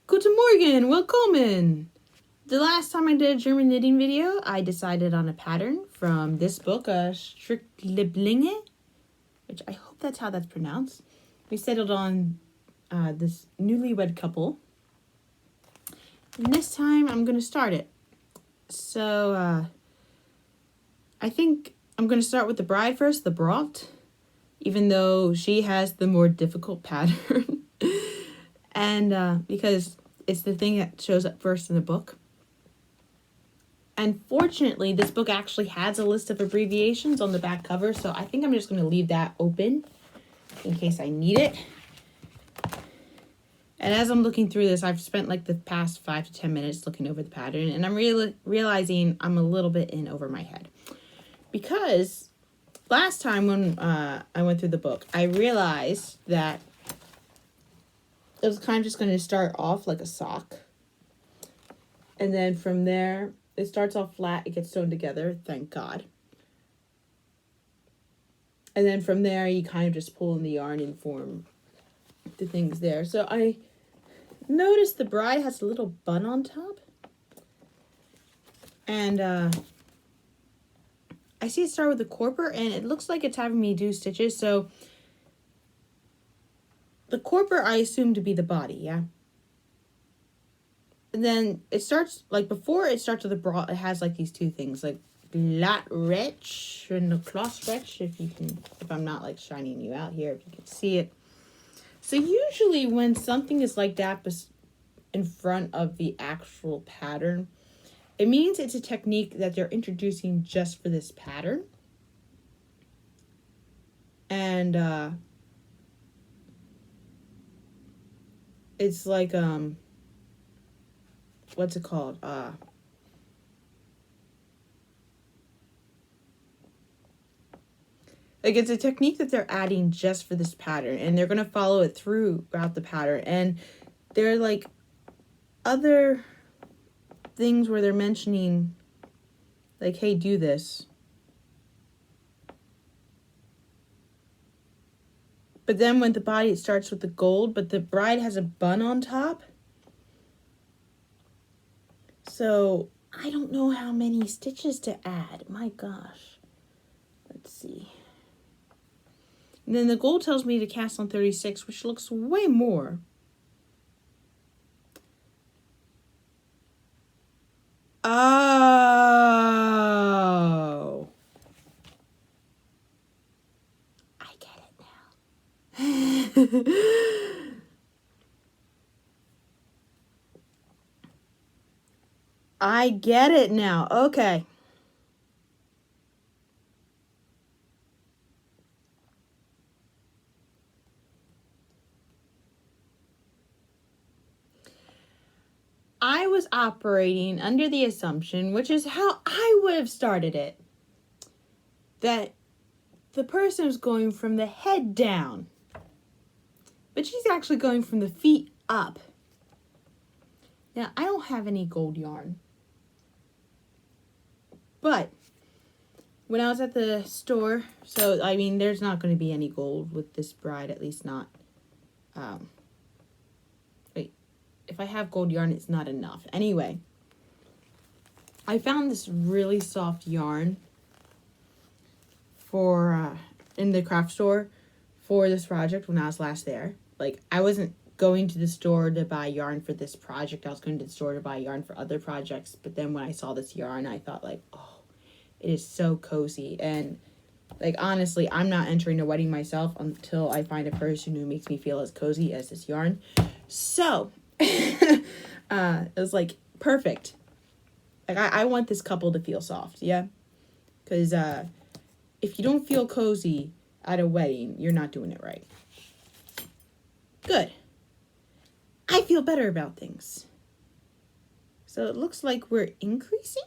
Guten Morgen, willkommen! The last time I did a German knitting video, I decided on a pattern from this book, Strick-Lieblinge, which I hope that's how that's pronounced. We settled on this newlywed couple. And this time I'm going to start it. So, I think I'm going to start with the bride first, the Braut, even though she has the more difficult pattern. And because it's the thing that shows up first in the book. And fortunately, this book actually has a list of abbreviations on the back cover, so I think I'm just going to leave that open in case I need it. And as I'm looking through this, I've spent like the past 5 to 10 minutes looking over the pattern, and I'm realizing I'm a little bit in over my head. Because last time when I went through the book, I realized that it was kind of just going to start off like a sock. And then from there, it starts off flat. It gets sewn together. Thank God. And then from there, you kind of just pull in the yarn and form the things there. So I noticed the bride has a little bun on top. And I see it start with the corper. And it looks like it's having me do stitches. So the corper I assume to be the body, yeah? And then it starts, like before it starts with the bra, it has like these two things, like lat rich and the cloth rich, if I'm not like shining you out here, if you can see it. So usually when something is like that in front of the actual pattern, it means it's a technique that they're introducing just for this pattern. And it's like, what's it called? Like it's a technique that they're adding just for this pattern, and they're going to follow it throughout the pattern. And there are like other things where they're mentioning like, hey, do this. But then when the body, it starts with the gold, but the bride has a bun on top. So I don't know how many stitches to add. My gosh. Let's see. And then the gold tells me to cast on 36, which looks way more. Oh. I get it now. I get it now. Okay. I was operating under the assumption, which is how I would have started it, that the person was going from the head down. But she's actually going from the feet up. Now, I don't have any gold yarn. But when I was at the store, so, I mean, there's not going to be any gold with this bride, at least not. Wait, if I have gold yarn, it's not enough. Anyway, I found this really soft yarn for in the craft store for this project when I was last there. Like, I wasn't going to the store to buy yarn for this project. I was going to the store to buy yarn for other projects. But then when I saw this yarn, I thought, like, oh, it is so cozy. And, like, honestly, I'm not entering a wedding myself until I find a person who makes me feel as cozy as this yarn. So, it was, like, perfect. Like, I want this couple to feel soft, yeah? Because, if you don't feel cozy at a wedding, you're not doing it right. Good. I feel better about things. So it looks like we're increasing?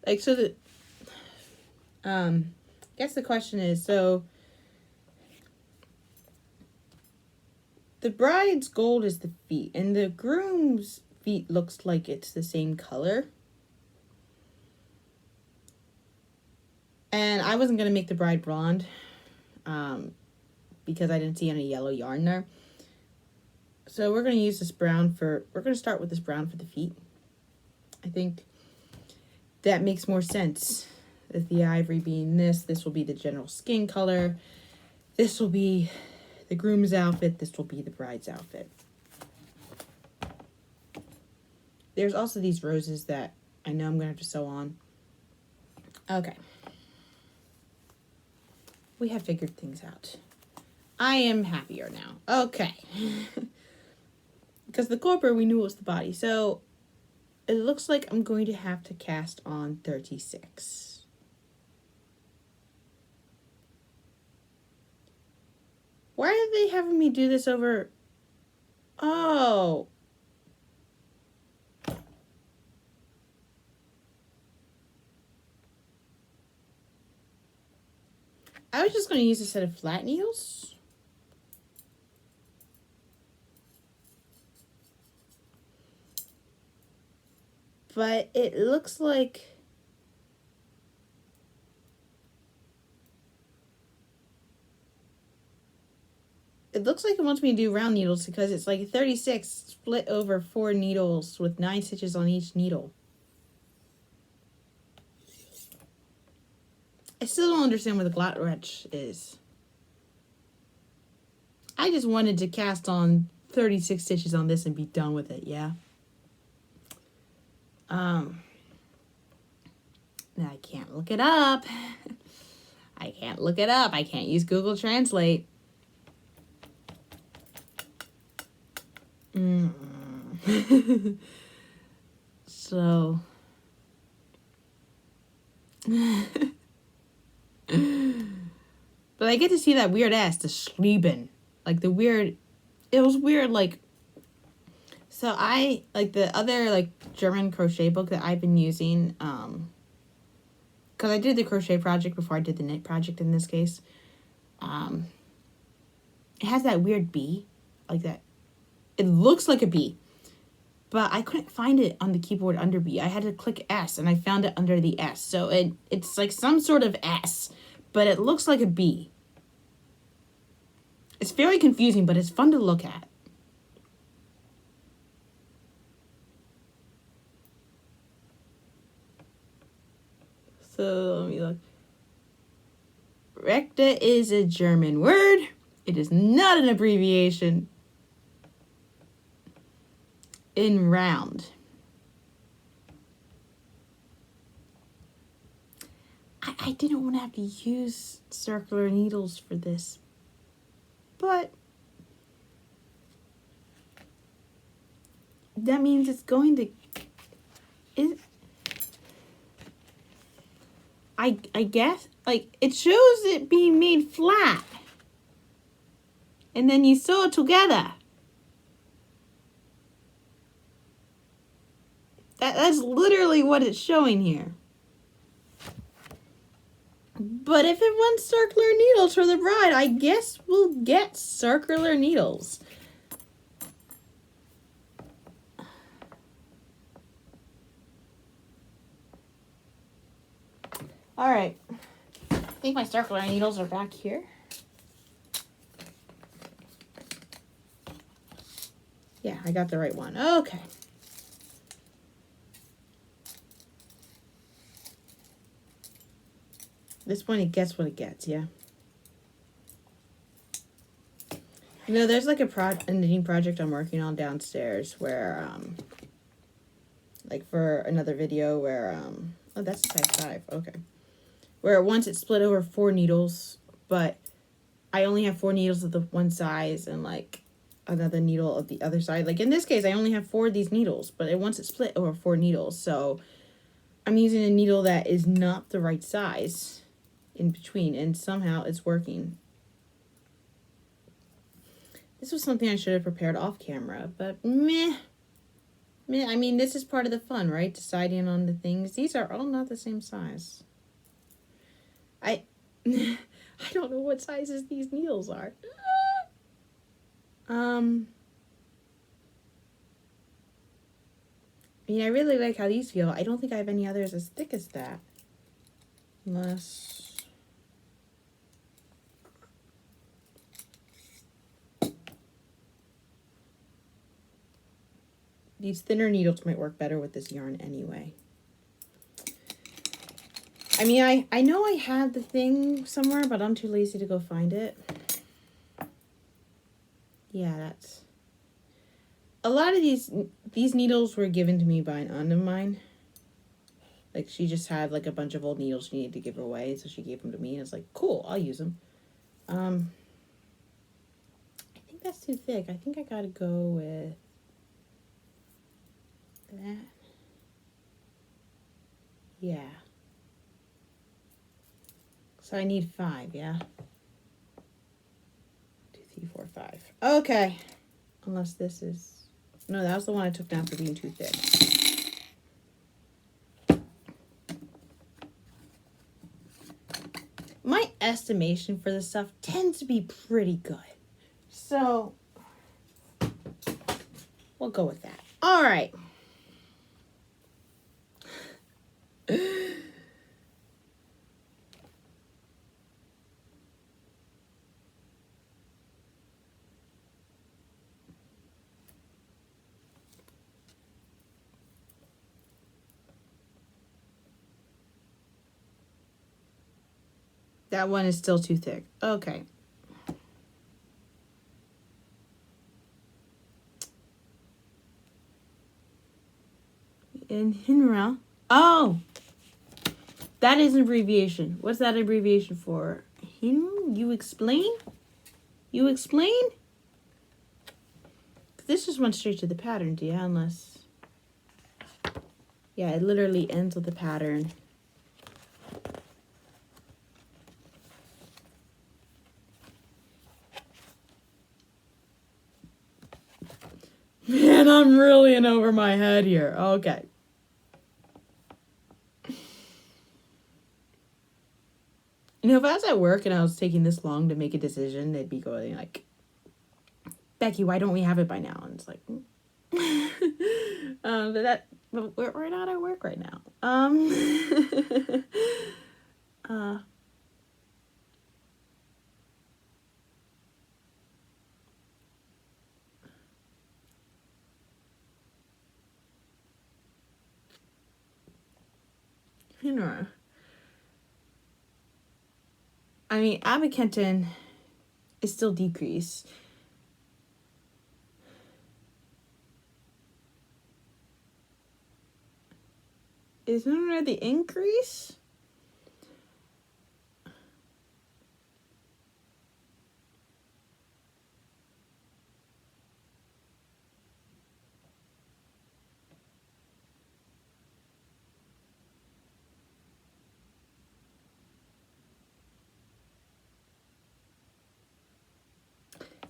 Like, so the, I guess the question is, so the bride's gold is the feet, and the groom's feet looks like it's the same color. And I wasn't going to make the bride blonde, because I didn't see any yellow yarn there. So we're going to use this brown we're going to start with this brown for the feet. I think that makes more sense. With the ivory being this will be the general skin color. This will be the groom's outfit. This will be the bride's outfit. There's also these roses that I know I'm going to have to sew on. Okay. We have figured things out. I am happier now. Okay. Because the corporate, we knew it was the body. So it looks like I'm going to have to cast on 36. Why are they having me do this over? Oh. I was just going to use a set of flat needles. But it looks like it wants me to do round needles because it's like 36 split over 4 needles with 9 stitches on each needle. I still don't understand where the glut wrench is. I just wanted to cast on 36 stitches on this and be done with it, yeah. I can't look it up. I can't look it up. I can't use Google Translate. So but I get to see that weird ass, the Schlieben. Like the weird, it was weird, like, so I, like the other, like, German crochet book that I've been using, because I did the crochet project before I did the knit project in this case, it has that weird bee, like that, it looks like a bee, but I couldn't find it on the keyboard under B. I had to click S, and I found it under the S, so it's like some sort of S, but it looks like a bee. It's very confusing, but it's fun to look at. So, let me look. Rechte is a German word. It is not an abbreviation. In round. I didn't want to have to use circular needles for this. But that means it's going to... I guess, like, it shows it being made flat. And then you sew it together. That's literally what it's showing here. But if it wants circular needles for the bride, I guess we'll get circular needles. All right. I think my circular needles are back here. Yeah, I got the right one. Okay. This one, it gets what it gets, yeah. You know, there's like a knitting project I'm working on downstairs where, like for another video where, oh, that's a size 5, okay. Where once it's split over 4 needles, but I only have 4 needles of the one size and like another needle of the other side. Like in this case, I only have 4 of these needles, but it wants it split over 4 needles. So I'm using a needle that is not the right size in between, and somehow it's working. This was something I should have prepared off camera, but meh. I mean, this is part of the fun, right? Deciding on the things. These are all not the same size. I don't know what sizes these needles are. I mean, I really like how these feel. I don't think I have any others as thick as that. Unless... these thinner needles might work better with this yarn anyway. I mean, I know I had the thing somewhere, but I'm too lazy to go find it. Yeah, that's... A lot of these needles were given to me by an aunt of mine. Like, she just had, like, a bunch of old needles she needed to give away, so she gave them to me, and it's like, cool, I'll use them. I think that's too thick. I think I gotta go with that. Yeah. So I need 5, yeah? 2, 3, 4, 5. Okay. Unless this is... No, that was the one I took down for being too thick. My estimation for this stuff tends to be pretty good. So, we'll go with that. All right. That one is still too thick. Okay. And Hinra. Oh! That is an abbreviation. What's that abbreviation for? You explain? You explain? This just went straight to the pattern, yeah, unless... Yeah, it literally ends with the pattern. Man, I'm really in over my head here. Okay. You know, if I was at work and I was taking this long to make a decision, they'd be going like, Becky, why don't we have it by now? And it's like, but we're not at work right now. You know, I mean, Abakenton is still decrease. Isn't it the increase?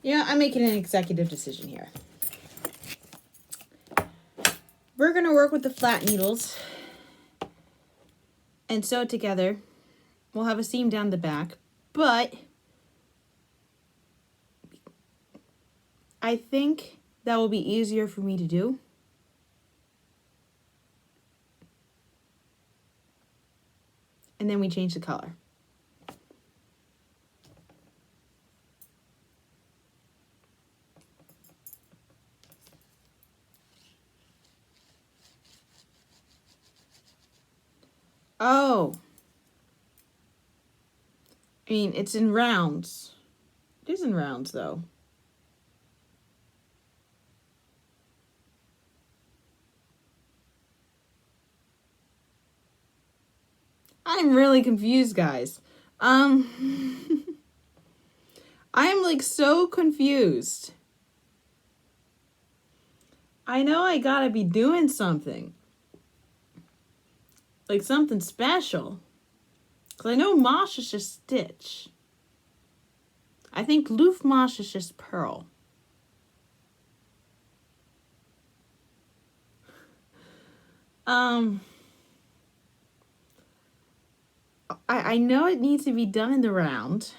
Yeah, I'm making an executive decision here. We're going to work with the flat needles and sew it together. We'll have a seam down the back, but I think that will be easier for me to do. And then we change the color. Oh. I mean, it's in rounds. It is in rounds, though. I'm really confused, guys. I am, like, so confused. I know I gotta be doing something. Like, something special. Because I know mosh is just stitch. I think loof mosh is just purl. I know it needs to be done in the round.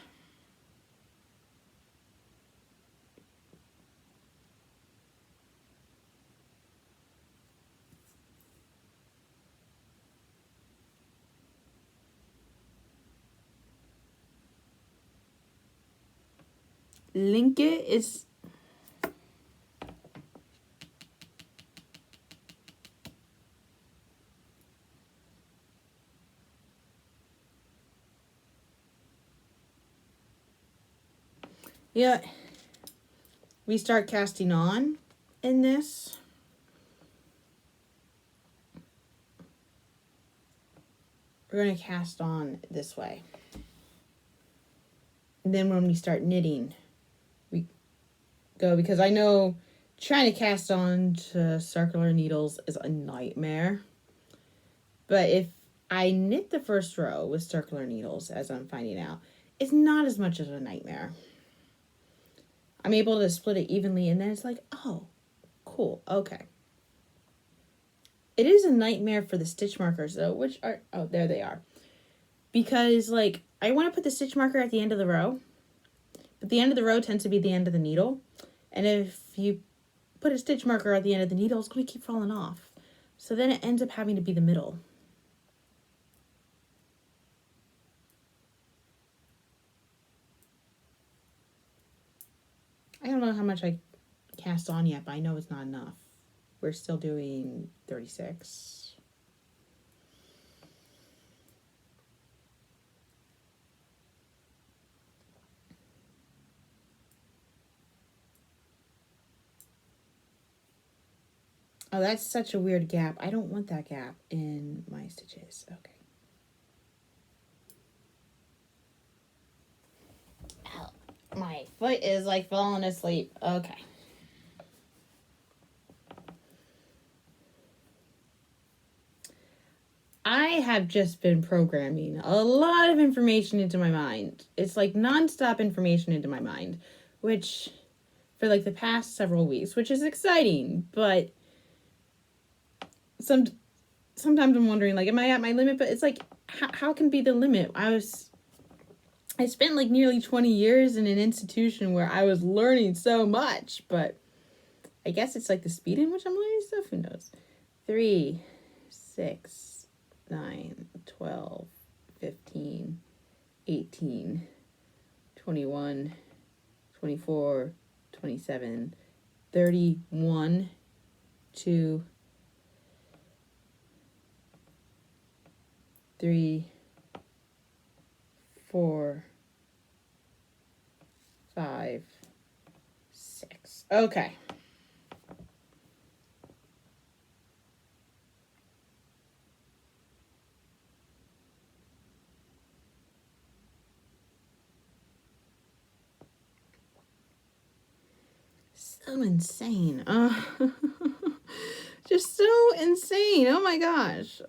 Linke is... Yeah, we start casting on in this. We're going to cast on this way. And then when we start knitting, we go, because I know trying to cast on to circular needles is a nightmare. But if I knit the first row with circular needles, as I'm finding out, it's not as much of a nightmare. I'm able to split it evenly, and then it's like, oh, cool, okay. It is a nightmare for the stitch markers, though, which are, oh, there they are. Because, like, I want to put the stitch marker at the end of the row, but the end of the row tends to be the end of the needle. And if you put a stitch marker at the end of the needle, it's going to keep falling off. So then it ends up having to be the middle. I don't know how much I cast on yet, but I know it's not enough. We're still doing 36. Oh, that's such a weird gap. I don't want that gap in my stitches. Okay. Ow. My foot is like falling asleep. Okay. I have just been programming a lot of information into my mind. It's like nonstop information into my mind, which for like the past several weeks, which is exciting, but sometimes I'm wondering, like, am I at my limit? But it's like, how can be the limit? I spent like nearly 20 years in an institution where I was learning so much, but I guess it's like the speed in which I'm learning stuff. Who knows? 3, 6, 9, 12, 15, 18, 21, 24, 27, 31, 2, 3, 4, 5, 6. Okay. So insane. Just so insane. Oh my gosh.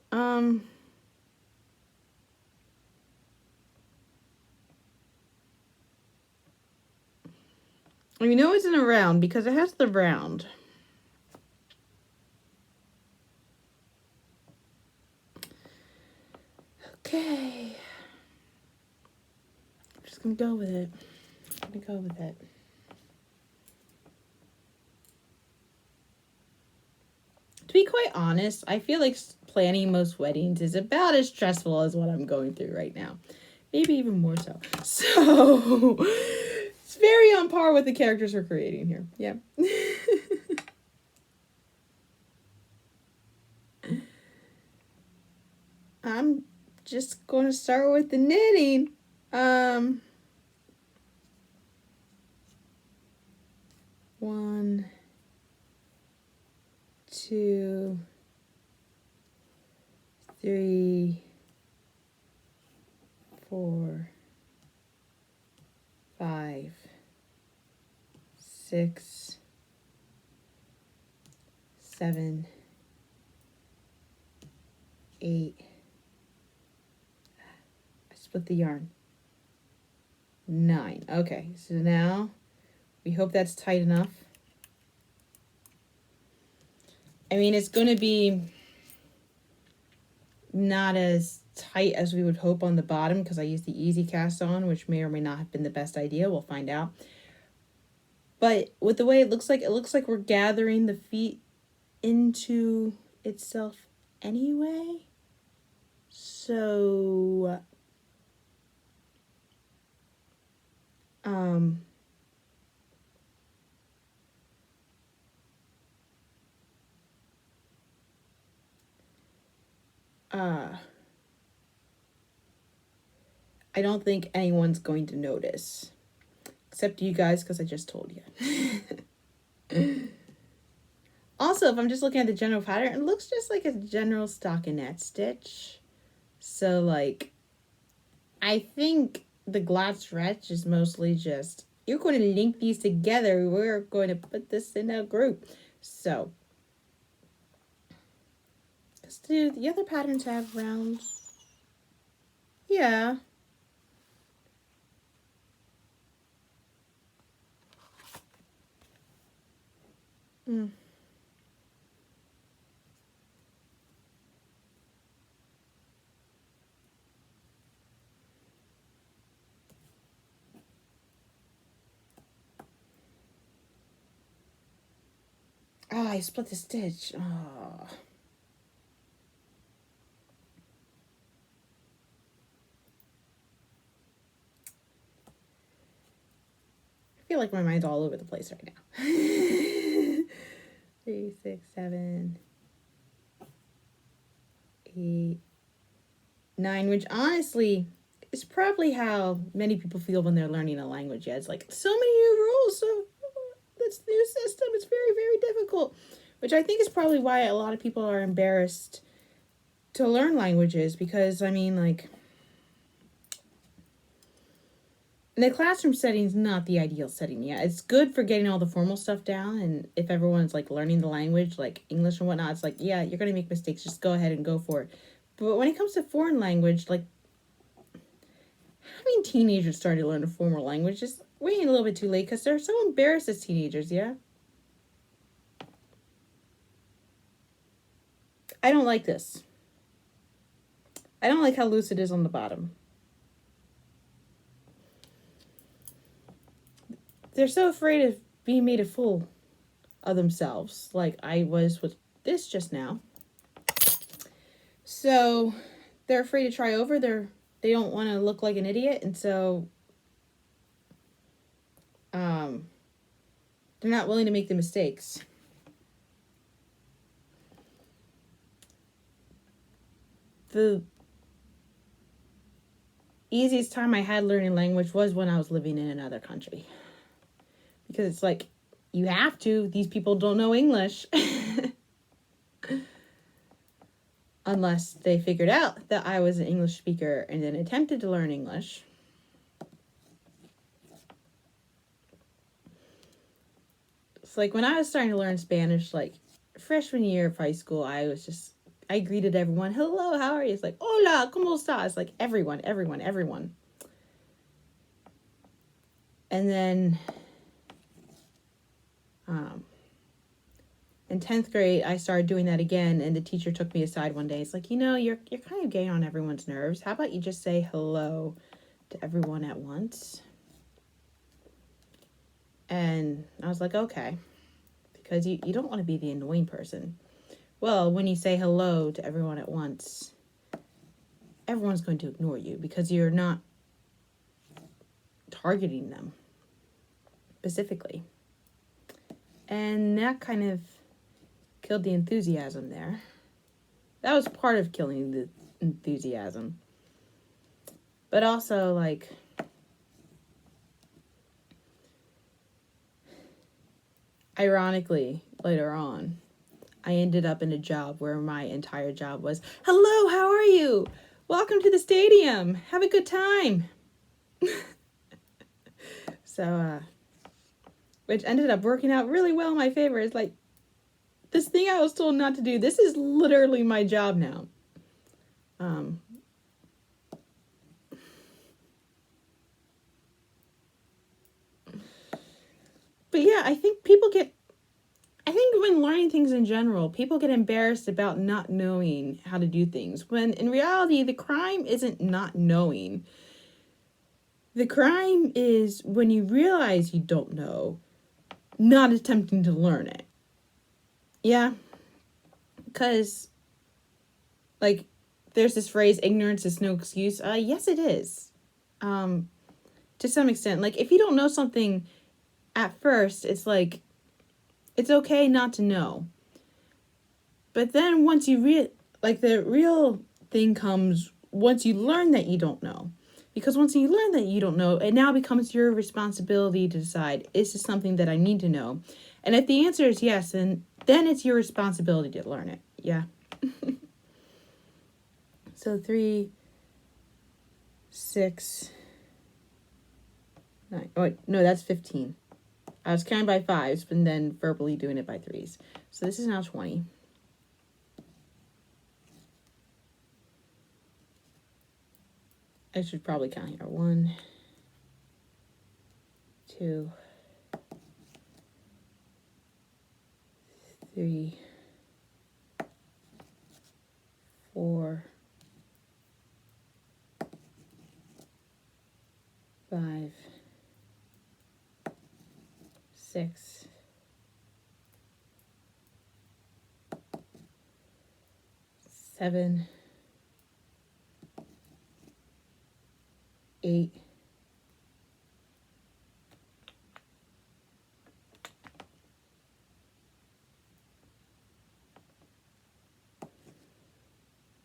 We know it's in a round because it has the round. Okay. I'm just gonna go with it. To be quite honest, I feel like planning most weddings is about as stressful as what I'm going through right now. Maybe even more so. So, it's very on par with the characters we're creating here. Yeah. I'm just going to start with the knitting. 1, 2, 3, 4, 5, 6, 7, 8. I split the yarn. 9. Okay, so now we hope that's tight enough. I mean, it's going to be not as tight as we would hope on the bottom because I used the easy cast on, which may or may not have been the best idea. We'll find out. But with the way it looks like we're gathering the feet into itself anyway. So, I don't think anyone's going to notice. Except you guys, because I just told you. Also, if I'm just looking at the general pattern, it looks just like a general stockinette stitch. So, like, I think the glad stretch is mostly just, you're going to link these together. We're going to put this in a group. So, because the other patterns have rounds. Yeah. Mm. Oh, I split the stitch. Oh. I feel like my mind's all over the place right now. 3, 6, 7, 8, 9, which honestly is probably how many people feel when they're learning a language. Yeah, it's like so many new rules, so this new system is very, very difficult. Which I think is probably why a lot of people are embarrassed to learn languages, because I mean, like, the classroom setting is not the ideal setting. Yeah, it's good for getting all the formal stuff down, and if everyone's like learning the language, like English and whatnot, it's like, yeah, you're gonna make mistakes, just go ahead and go for it. But when it comes to foreign language, like, having teenagers start to learn a formal language is waiting a little bit too late, because they're so embarrassed as teenagers. Yeah, I don't like this. I don't like how loose it is on the bottom. They're so afraid of being made a fool of themselves, like I was with this just now. So they're afraid to try over. They don't want to look like an idiot, and so they're not willing to make the mistakes. The easiest time I had learning language was when I was living in another country. Because it's like, you have to. These people don't know English. Unless they figured out that I was an English speaker and then attempted to learn English. It's like when I was starting to learn Spanish, like freshman year of high school, I greeted everyone. Hello, how are you? It's like, hola, ¿cómo estás? Like everyone. And then in 10th grade, I started doing that again, and the teacher took me aside one day. It's like, you're kind of getting on everyone's nerves. How about you just say hello to everyone at once? And I was like, okay, because you don't want to be the annoying person. Well, when you say hello to everyone at once, everyone's going to ignore you because you're not targeting them specifically. And that kind of killed the enthusiasm there. That was part of killing the enthusiasm. But also, like, ironically, later on, I ended up in a job where my entire job was, hello, how are you? Welcome to the stadium. Have a good time. So, which ended up working out really well in my favor. It's like, this thing I was told not to do, this is literally my job now. But yeah, I think when learning things in general, people get embarrassed about not knowing how to do things. When in reality, the crime isn't not knowing. The crime is when you realize you don't know, not attempting to learn it. Yeah. Because, like, there's this phrase, ignorance is no excuse. Yes, it is. To some extent. Like, if you don't know something at first, it's like, it's okay not to know. But then once you the real thing comes once you learn that you don't know. Because once you learn that you don't know, it now becomes your responsibility to decide, is this something that I need to know? And if the answer is yes, then it's your responsibility to learn it. Yeah. So 3, 6, 9. Oh, wait, no, that's 15. I was counting by 5s, but then verbally doing it by 3s. So this is now 20. I should probably count here. 1, 2, 3, 4, 5, 6, 7, 8,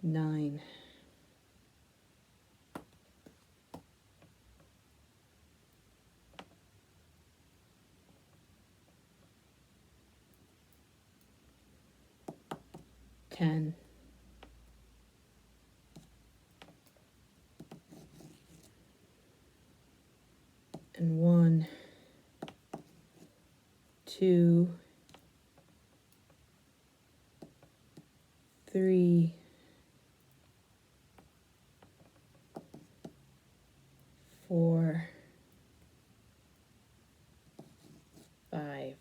9, 10, 1, 2, 3, 4, 5,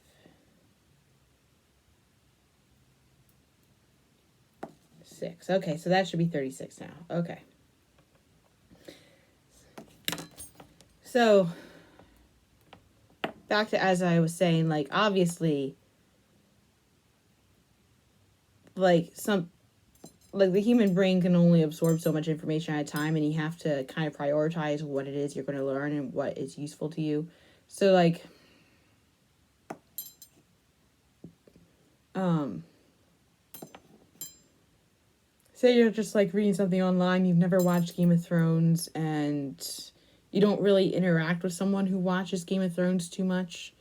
6. Okay, so that should be 36 now. Okay. So, back to as I was saying, like, obviously, like, the human brain can only absorb so much information at a time, and you have to kind of prioritize what it is you're going to learn and what is useful to you. So, like, say you're just, like, reading something online, you've never watched Game of Thrones, and you don't really interact with someone who watches Game of Thrones too much.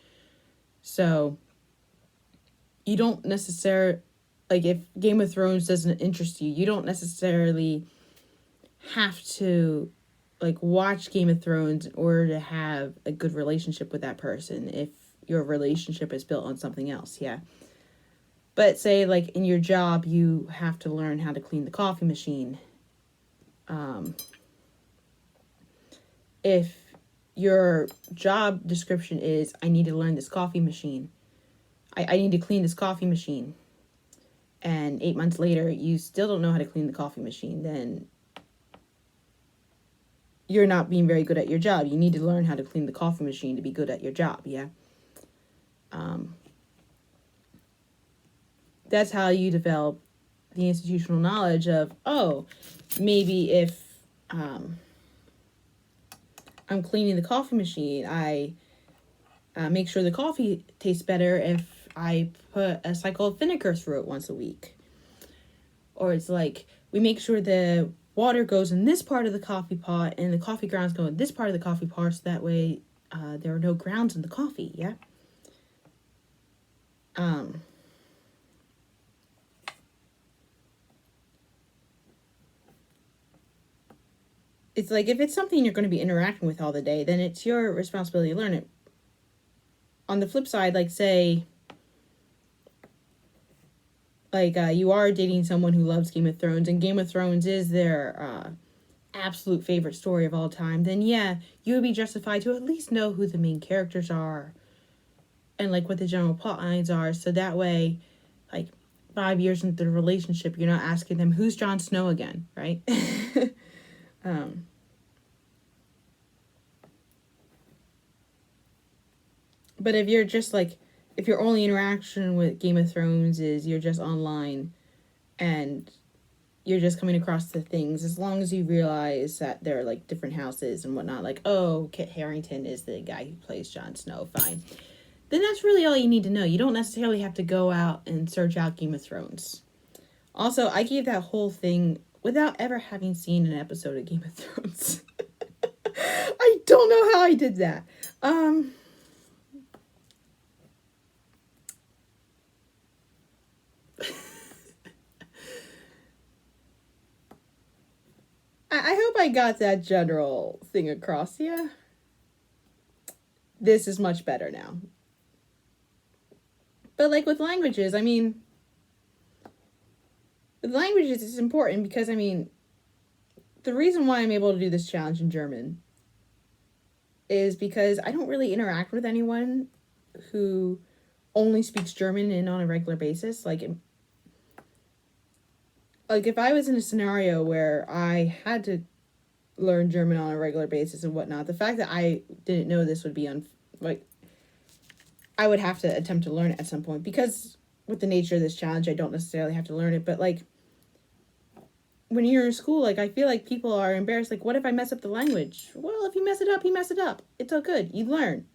So, you don't necessarily, like, if Game of Thrones doesn't interest you, you don't necessarily have to, like, watch Game of Thrones in order to have a good relationship with that person if your relationship is built on something else, yeah. But say, like, in your job, you have to learn how to clean the coffee machine. If your job description is, I need to learn this coffee machine, I need to clean this coffee machine, and 8 months later, you still don't know how to clean the coffee machine, then you're not being very good at your job. You need to learn how to clean the coffee machine to be good at your job, yeah? That's how you develop the institutional knowledge of, oh, maybe if I'm cleaning the coffee machine, I make sure the coffee tastes better if I put a cycle of vinegar through it once a week. Or it's like, we make sure the water goes in this part of the coffee pot and the coffee grounds go in this part of the coffee pot, so that way there are no grounds in the coffee, yeah? It's like, if it's something you're going to be interacting with all the day, then it's your responsibility to learn it. On the flip side, like, say, like, you are dating someone who loves Game of Thrones, and Game of Thrones is their absolute favorite story of all time, then yeah, you would be justified to at least know who the main characters are and, like, what the general plot lines are, so that way, like, 5 years into the relationship, you're not asking them, who's Jon Snow again, right? But if you're just, like, if your only interaction with Game of Thrones is you're just online and you're just coming across the things, as long as you realize that there are, like, different houses and whatnot, like, oh, Kit Harington is the guy who plays Jon Snow, fine. Then that's really all you need to know. You don't necessarily have to go out and search out Game of Thrones. Also, I gave that whole thing without ever having seen an episode of Game of Thrones. I don't know how I did that. I hope I got that general thing across. Yeah. This is much better now. But like with languages, I mean, with languages it's important because, I mean, the reason why I'm able to do this challenge in German is because I don't really interact with anyone who only speaks German and on a regular basis. Like if I was in a scenario where I had to learn German on a regular basis and whatnot, the fact that I didn't know this would be I would have to attempt to learn it at some point, because with the nature of this challenge, I don't necessarily have to learn it. But like when you're in school, like I feel like people are embarrassed. Like, what if I mess up the language? Well, if you mess it up, you mess it up. It's all good. You learn.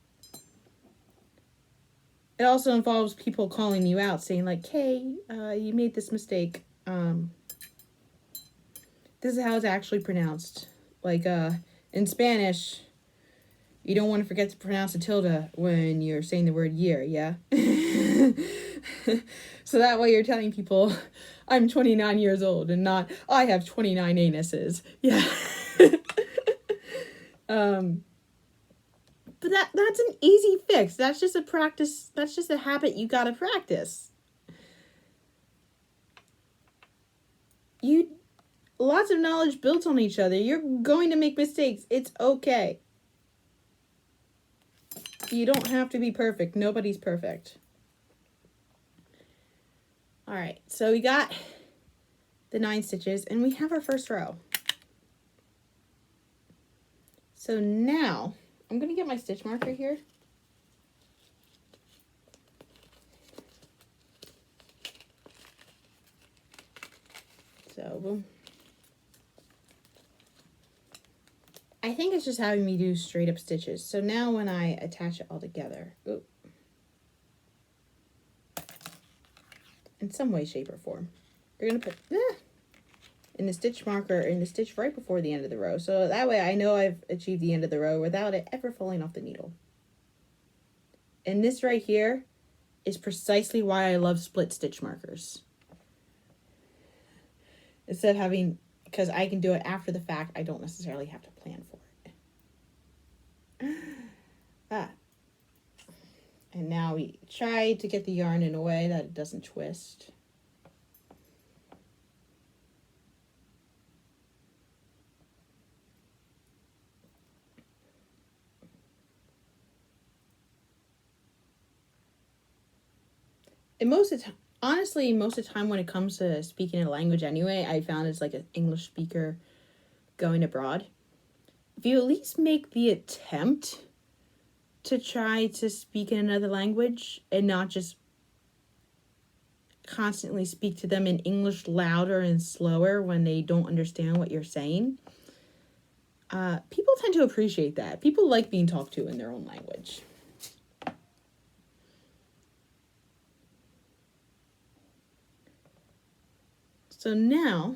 It also involves people calling you out, saying like, "Hey, you made this mistake. This is how it's actually pronounced." Like in Spanish, you don't want to forget to pronounce a tilde when you're saying the word year, yeah? So that way you're telling people, I'm 29 years old, and not, I have 29 anuses. Yeah. But that's an easy fix. That's just a practice. That's just a habit you gotta practice. Lots of knowledge built on each other. You're going to make mistakes. It's okay. You don't have to be perfect. Nobody's perfect. All right, so we got the 9 stitches and we have our first row. So now I'm going to get my stitch marker here. So boom. I think it's just having me do straight up stitches. So now when I attach it all together, in some way, shape, or form, you're going to put in the stitch marker, in the stitch right before the end of the row. So that way I know I've achieved the end of the row without it ever falling off the needle. And this right here is precisely why I love split stitch markers. Instead of having, because I can do it after the fact, I don't necessarily have to plan for it. And now we try to get the yarn in a way that it doesn't twist. And honestly, most of the time when it comes to speaking a language anyway, I found it's like an English speaker going abroad. If you at least make the attempt to try to speak in another language and not just constantly speak to them in English louder and slower when they don't understand what you're saying, people tend to appreciate that. People like being talked to in their own language. So now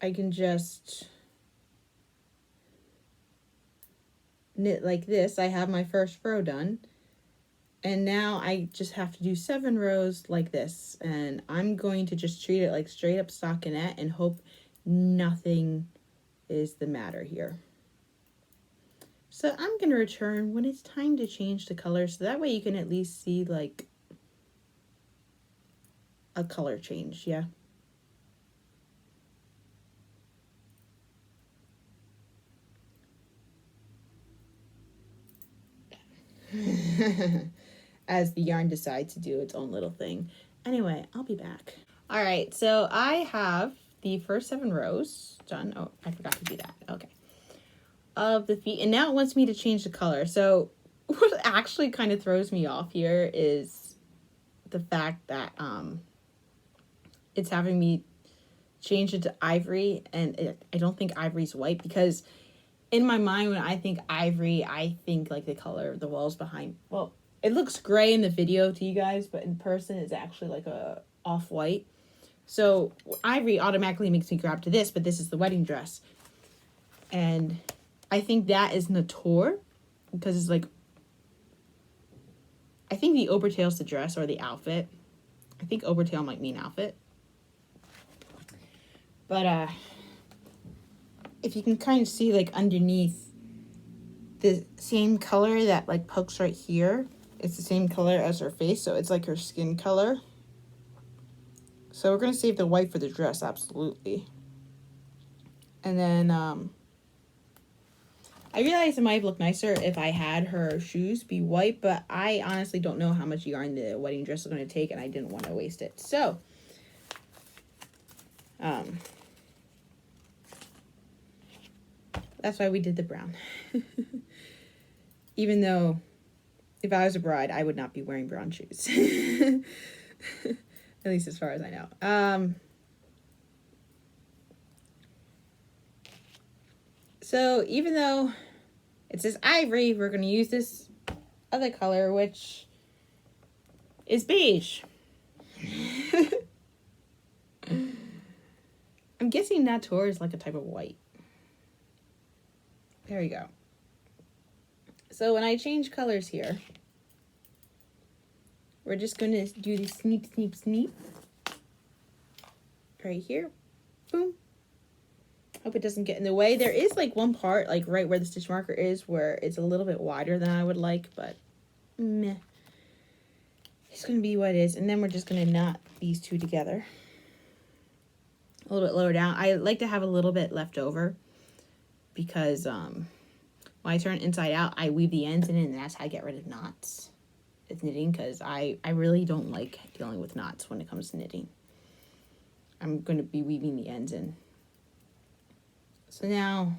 I can just knit like this. I have my first row done. And now I just have to do 7 rows like this. And I'm going to just treat it like straight up stockinette and hope nothing is the matter here. So I'm going to return when it's time to change the color. So that way you can at least see like a color change, yeah. As the yarn decides to do its own little thing. Anyway, I'll be back. All right, so I have the first 7 rows done. Oh, I forgot to do that. Okay. Of the feet, and now it wants me to change the color. So what actually kind of throws me off here is the fact that it's having me change it to ivory, and I don't think ivory's white, because in my mind when I think ivory, I think like the color of the walls behind. Well, it looks gray in the video to you guys, but in person it's actually like a off-white. So ivory automatically makes me grab to this, but this is the wedding dress. And I think that is Natur, because it's like, I think the Oberteil's the dress or the outfit. I think Oberteil might mean outfit. But if you can kind of see like underneath, the same color that like pokes right here, it's the same color as her face, so it's like her skin color. So we're going to save the white for the dress, absolutely. And then I realized it might look nicer if I had her shoes be white, but I honestly don't know how much yarn the wedding dress is going to take, and I didn't want to waste it. So that's why we did the brown. Even though if I was a bride, I would not be wearing brown shoes. At least as far as I know. So even though it says ivory, we're going to use this other color, which is beige. I'm guessing Natur is like a type of white. There we go. So when I change colors here, we're just going to do the sneep, sneep, sneep. Right here. Boom. Hope it doesn't get in the way. There is like one part, like right where the stitch marker is, where it's a little bit wider than I would like, but meh. It's going to be what it is. And then we're just going to knot these two together. A little bit lower down. I like to have a little bit left over because when I turn it inside out, I weave the ends in it, and that's how I get rid of knots. It's knitting, because I really don't like dealing with knots when it comes to knitting. I'm going to be weaving the ends in. So now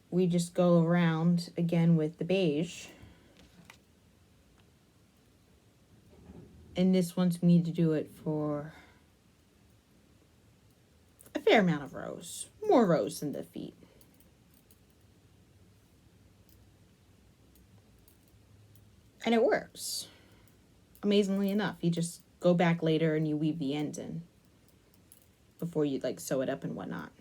we just go around again with the beige. And this wants me to do it for a fair amount of rows. More rows than the feet. And it works. Amazingly enough. You just go back later and you weave the ends in before you like sew it up and whatnot.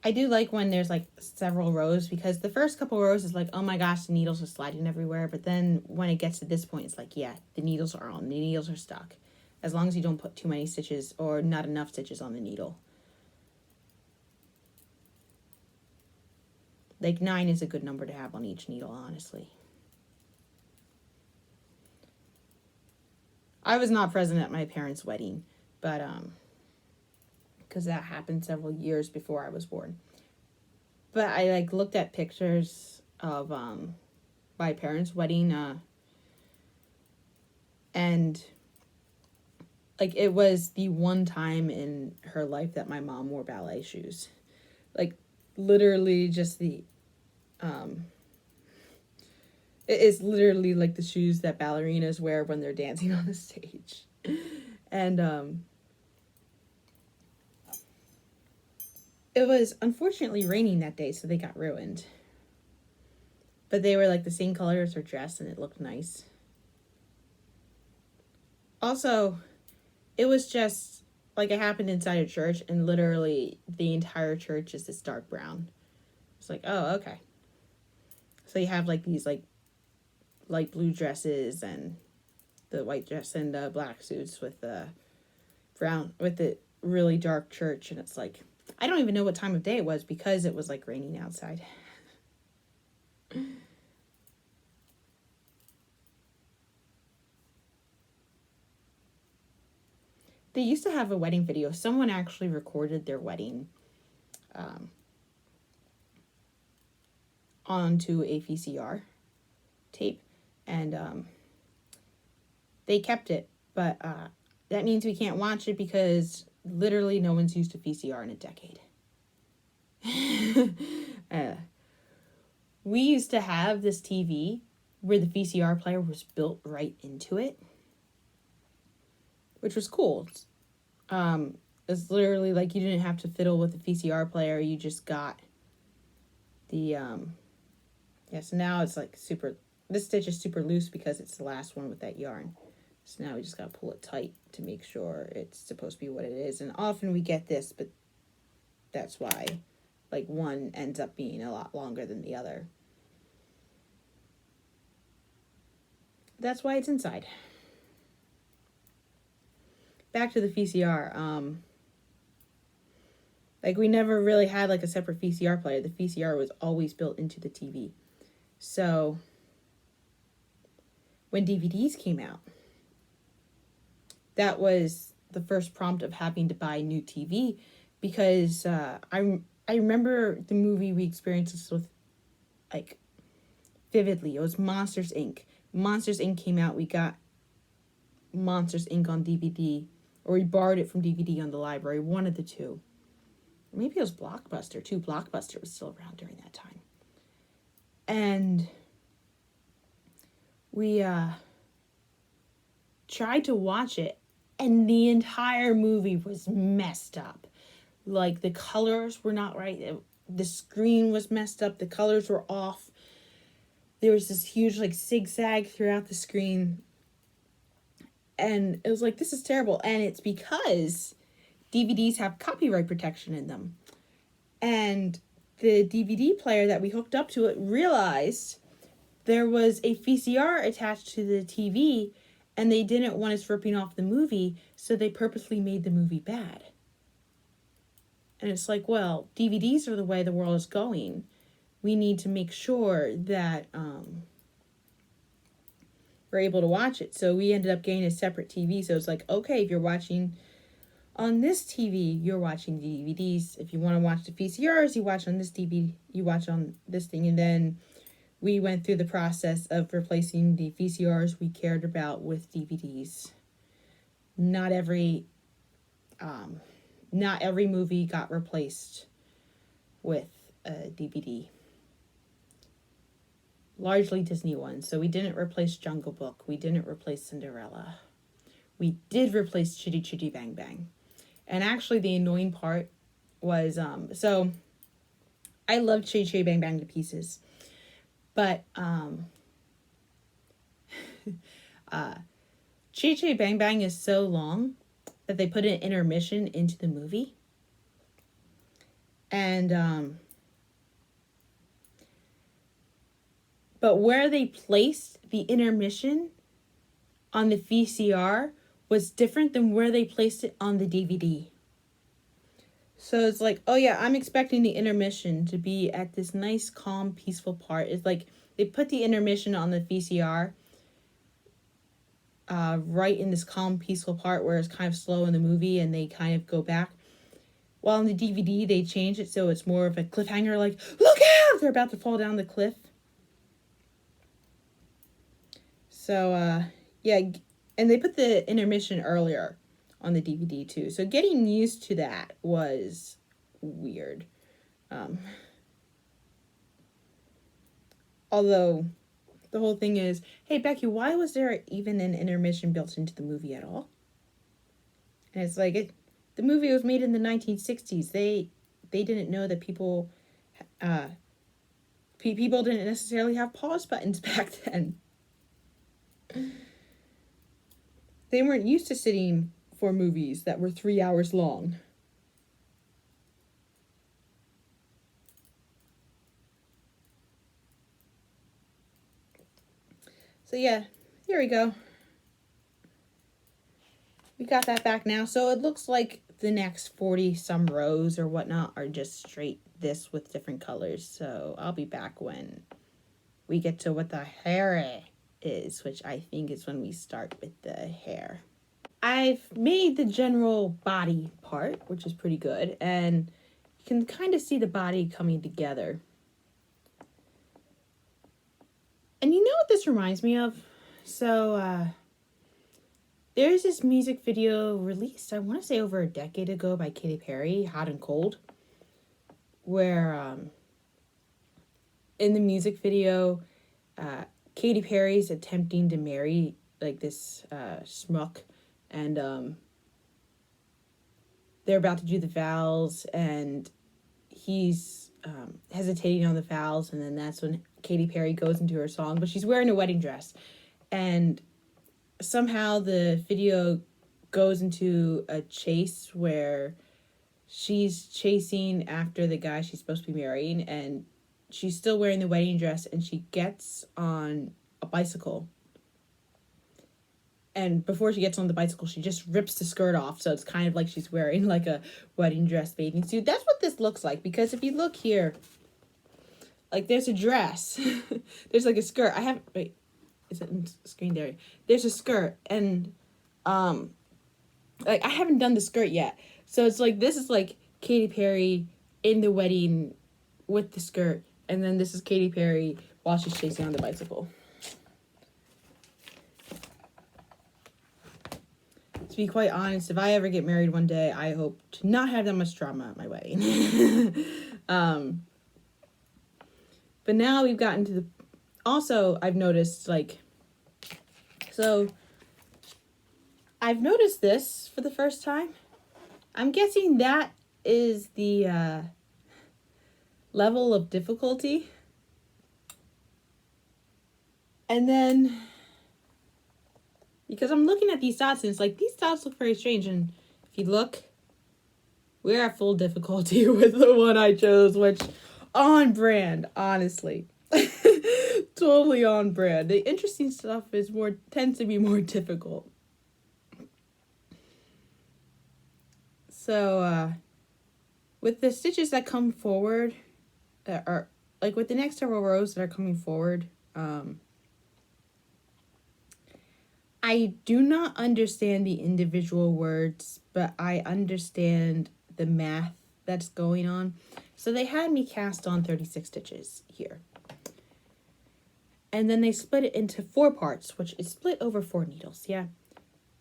I do like when there's like several rows, because the first couple rows is like, oh my gosh, the needles are sliding everywhere. But then when it gets to this point, it's like, yeah, the needles are on. The needles are stuck. As long as you don't put too many stitches or not enough stitches on the needle. Like 9 is a good number to have on each needle, honestly. I was not present at my parents' wedding, but because that happened several years before I was born. But I like looked at pictures of my parents' wedding, and like it was the one time in her life that my mom wore ballet shoes. Like literally just the it is literally like the shoes that ballerinas wear when they're dancing on the stage. And it was unfortunately raining that day, so they got ruined. But they were like the same color as her dress, and it looked nice. Also, it was just like it happened inside a church, and literally the entire church is this dark brown. It's like, oh, okay. So you have like these like light blue dresses and the white dress and the black suits with the brown, with the really dark church. And it's like, I don't even know what time of day it was because it was like raining outside. They used to have a wedding video. Someone actually recorded their wedding onto a VCR tape, and they kept it, but that means we can't watch it because literally no one's used a VCR in a decade. We used to have this TV where the VCR player was built right into it, which was cool. It's literally like you didn't have to fiddle with the VCR player. You just got the, so now it's like super, this stitch is super loose because it's the last one with that yarn. So now we just gotta pull it tight to make sure it's supposed to be what it is. And often we get this, but that's why, like, one ends up being a lot longer than the other. That's why it's inside. Back to the VCR. Like, we never really had, like, a separate VCR player. The VCR was always built into the TV. So, when DVDs came out, that was the first prompt of having to buy new TV, because I remember the movie we experienced this with, like, vividly. It was Monsters, Inc. Monsters, Inc. came out. We got Monsters, Inc. on DVD, or we borrowed it from DVD on the library, one of the two. Maybe it was Blockbuster, too. Blockbuster was still around during that time. And we tried to watch it, and the entire movie was messed up. Like, the colors were not right. The screen was messed up. The colors were off. There was this huge, like, zigzag throughout the screen. And it was like, this is terrible. And it's because DVDs have copyright protection in them. And the DVD player that we hooked up to it realized there was a VCR attached to the TV, and they didn't want us ripping off the movie, so they purposely made the movie bad. And it's like, well, DVDs are the way the world is going. We need to make sure that we're able to watch it. So we ended up getting a separate TV. So it's like, okay, if you're watching on this TV, you're watching DVDs. If you want to watch the VCRs, you watch on this DVD, you watch on this thing. And then we went through the process of replacing the VCRs we cared about with DVDs. Not every movie got replaced with a DVD. Largely Disney ones. So we didn't replace Jungle Book. We didn't replace Cinderella. We did replace Chitty Chitty Bang Bang. And actually the annoying part was, so I love Chitty Chitty Bang Bang to pieces. But Chitty Chitty Bang Bang is so long that they put an intermission into the movie. And but where they placed the intermission on the VCR was different than where they placed it on the DVD. So it's like, oh yeah, I'm expecting the intermission to be at this nice, calm, peaceful part. It's like they put the intermission on the VCR right in this calm, peaceful part where it's kind of slow in the movie and they kind of go back. While on the DVD, they change it so it's more of a cliffhanger, like, look out! They're about to fall down the cliff. So, yeah, and they put the intermission earlier on the DVD too. So getting used to that was weird. Although the whole thing is, hey, Becky, why was there even an intermission built into the movie at all? And it's like, the movie was made in the 1960s. They didn't know that people didn't necessarily have pause buttons back then. They weren't used to sitting for movies that were 3 hours long. So yeah, here we go. We got that back now. So it looks like the next 40 some rows or whatnot are just straight this with different colors. So I'll be back when we get to what the hair is, which I think is when we start with the hair. I've made the general body part, which is pretty good, and you can kind of see the body coming together. And you know what this reminds me of? So, there's this music video released, I want to say over a decade ago, by Katy Perry, Hot and Cold, where in the music video, Katy Perry's attempting to marry like this schmuck, and they're about to do the vows, and he's hesitating on the vows, and then that's when Katy Perry goes into her song, but she's wearing a wedding dress, and somehow the video goes into a chase where she's chasing after the guy she's supposed to be marrying, and she's still wearing the wedding dress, and she gets on a bicycle. And before she gets on the bicycle, she just rips the skirt off, so it's kind of like she's wearing like a wedding dress bathing suit. That's what this looks like, because if you look here, like there's a dress. There's like a skirt. Wait, is it in screen there? There's a skirt, and like I haven't done the skirt yet. So it's like, this is like Katy Perry in the wedding with the skirt, and then this is Katy Perry while she's chasing on the bicycle. To be quite honest, if I ever get married one day, I hope to not have that much drama at my wedding. But now we've gotten to the... Also, I've noticed, like... So, I've noticed this for the first time. I'm guessing that is the level of difficulty. And then... Because I'm looking at these dots, and it's like, these dots look very strange. And if you look, we're at full difficulty with the one I chose, which, on brand, honestly. Totally on brand. The interesting stuff tends to be more difficult. So, with the stitches that come forward, are, like with the next several rows that are coming forward, I do not understand the individual words, but I understand the math that's going on. So they had me cast on 36 stitches here. And then they split it into 4 parts, which is split over 4 needles, yeah.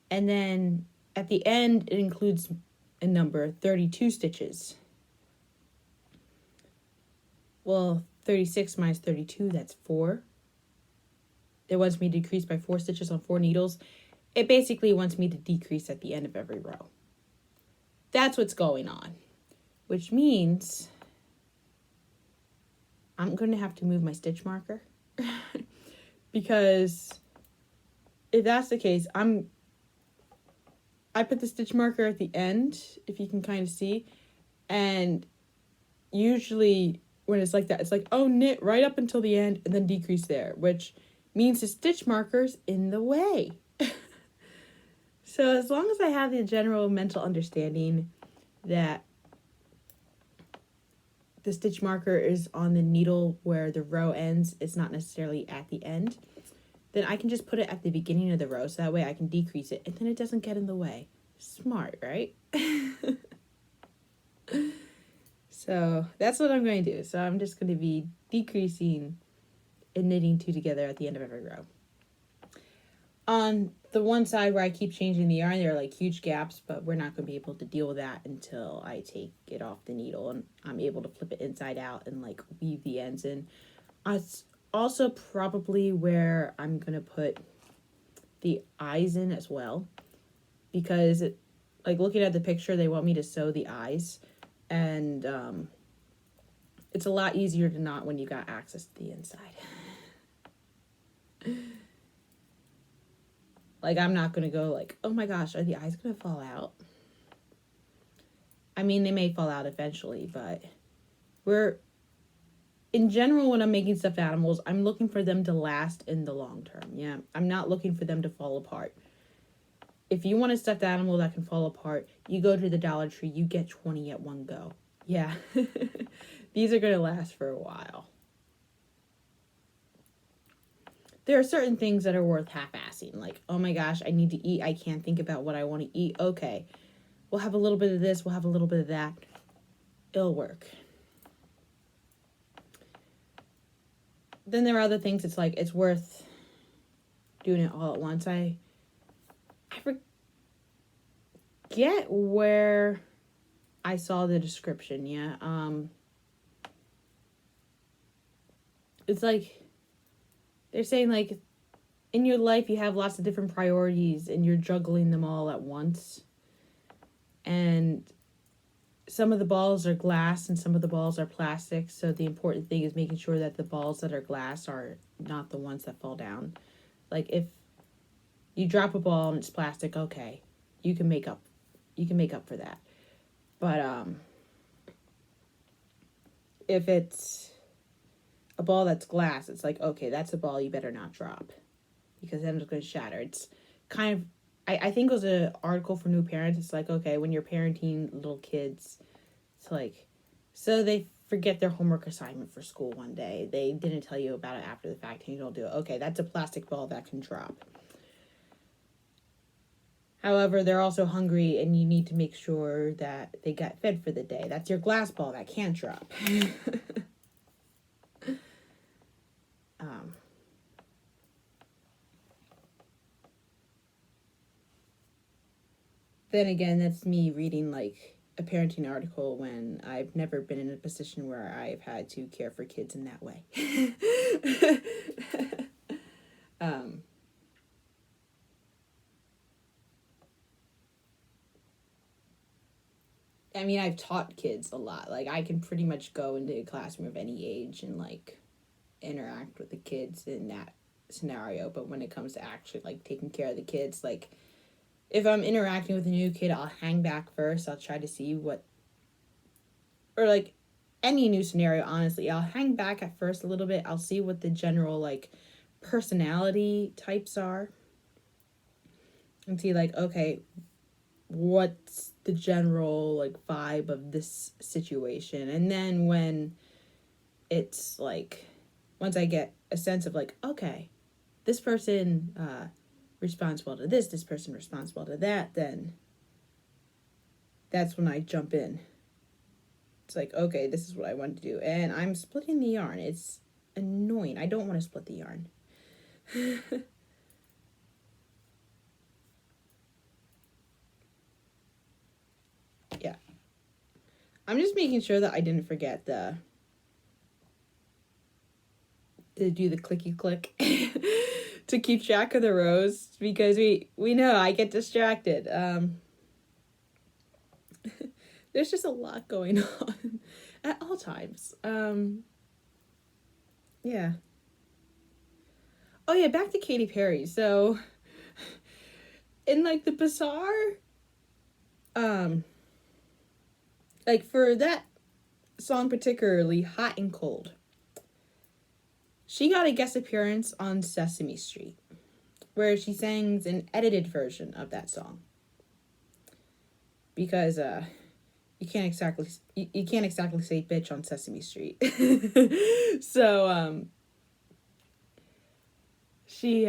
And then at the end, it includes a number, 32 stitches. Well, 36 minus 32, that's 4. It wants me to decrease by 4 stitches on 4 needles. It basically wants me to decrease at the end of every row. That's what's going on. Which means I'm going to have to move my stitch marker. Because if that's the case, I put the stitch marker at the end, if you can kind of see. And usually when it's like that, it's like, oh, knit right up until the end and then decrease there, which means the stitch marker's in the way. So as long as I have the general mental understanding that the stitch marker is on the needle where the row ends, it's not necessarily at the end, then I can just put it at the beginning of the row, so that way I can decrease it and then it doesn't get in the way. Smart, right? So that's what I'm going to do. So I'm just going to be decreasing and knitting 2 together at the end of every row. On the one side where I keep changing the yarn, there are like huge gaps, but we're not going to be able to deal with that until I take it off the needle and I'm able to flip it inside out and like weave the ends in. It's also probably where I'm going to put the eyes in as well, because like looking at the picture, they want me to sew the eyes, and it's a lot easier to knot when you got access to the inside. Like, I'm not going to go like, oh my gosh, are the eyes going to fall out? I mean, they may fall out eventually, but in general, when I'm making stuffed animals, I'm looking for them to last in the long term, yeah? I'm not looking for them to fall apart. If you want a stuffed animal that can fall apart, you go to the Dollar Tree, you get 20 at one go. Yeah. These are going to last for a while. There are certain things that are worth half-assing. Like, oh my gosh, I need to eat. I can't think about what I want to eat. Okay, we'll have a little bit of this. We'll have a little bit of that. It'll work. Then there are other things. It's like, it's worth doing it all at once. I forget where I saw the description. Yeah. It's like, they're saying, like, in your life, you have lots of different priorities, and you're juggling them all at once. And some of the balls are glass, and some of the balls are plastic, so the important thing is making sure that the balls that are glass are not the ones that fall down. Like, if You drop a ball and it's plastic, okay. You can make up for that. But if it's a ball that's glass, it's like, okay, that's a ball you better not drop, because then it's going to shatter. It's kind of, I think it was an article for new parents. It's like, okay, when you're parenting little kids, it's like, so they forget their homework assignment for school one day. They didn't tell you about it after the fact, and you don't do it. Okay, that's a plastic ball that can drop. However, they're also hungry, and you need to make sure that they got fed for the day. That's your glass ball that can't drop. Then again, that's me reading like a parenting article when I've never been in a position where I've had to care for kids in that way. I mean, I've taught kids a lot. Like, I can pretty much go into a classroom of any age and like interact with the kids in that scenario. But when it comes to actually like taking care of the kids, like, if I'm interacting with a new kid, I'll hang back first. I'll try to see what, or like any new scenario, honestly, I'll hang back at first a little bit. I'll see what the general like personality types are and see like, okay, what's the general like vibe of this situation. And then when it's like, once I get a sense of like, okay, this person responds well to this person responds well to that, then that's when I jump in. It's like, okay, this is what I want to do. And I'm splitting the yarn. It's annoying. I don't want to split the yarn. Yeah. I'm just making sure that I didn't forget to do the clicky click to keep track of the rows, because we know I get distracted. There's just a lot going on at all times. Yeah. Oh yeah, back to Katy Perry. So in like the bazaar, like for that song particularly, Hot and Cold, she got a guest appearance on Sesame Street, where she sings an edited version of that song. Because you can't exactly say bitch on Sesame Street. So she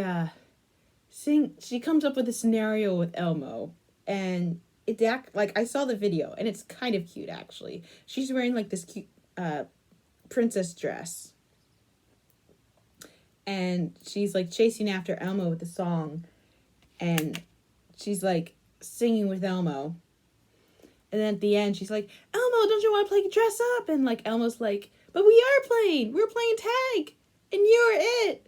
comes up with a scenario with Elmo, and it's like, I saw the video and it's kind of cute actually. She's wearing like this cute princess dress, and she's like chasing after Elmo with the song, and she's like singing with Elmo. And then at the end, she's like, Elmo, don't you want to play dress up? And like Elmo's like, but we are playing. We're playing tag, and you're it.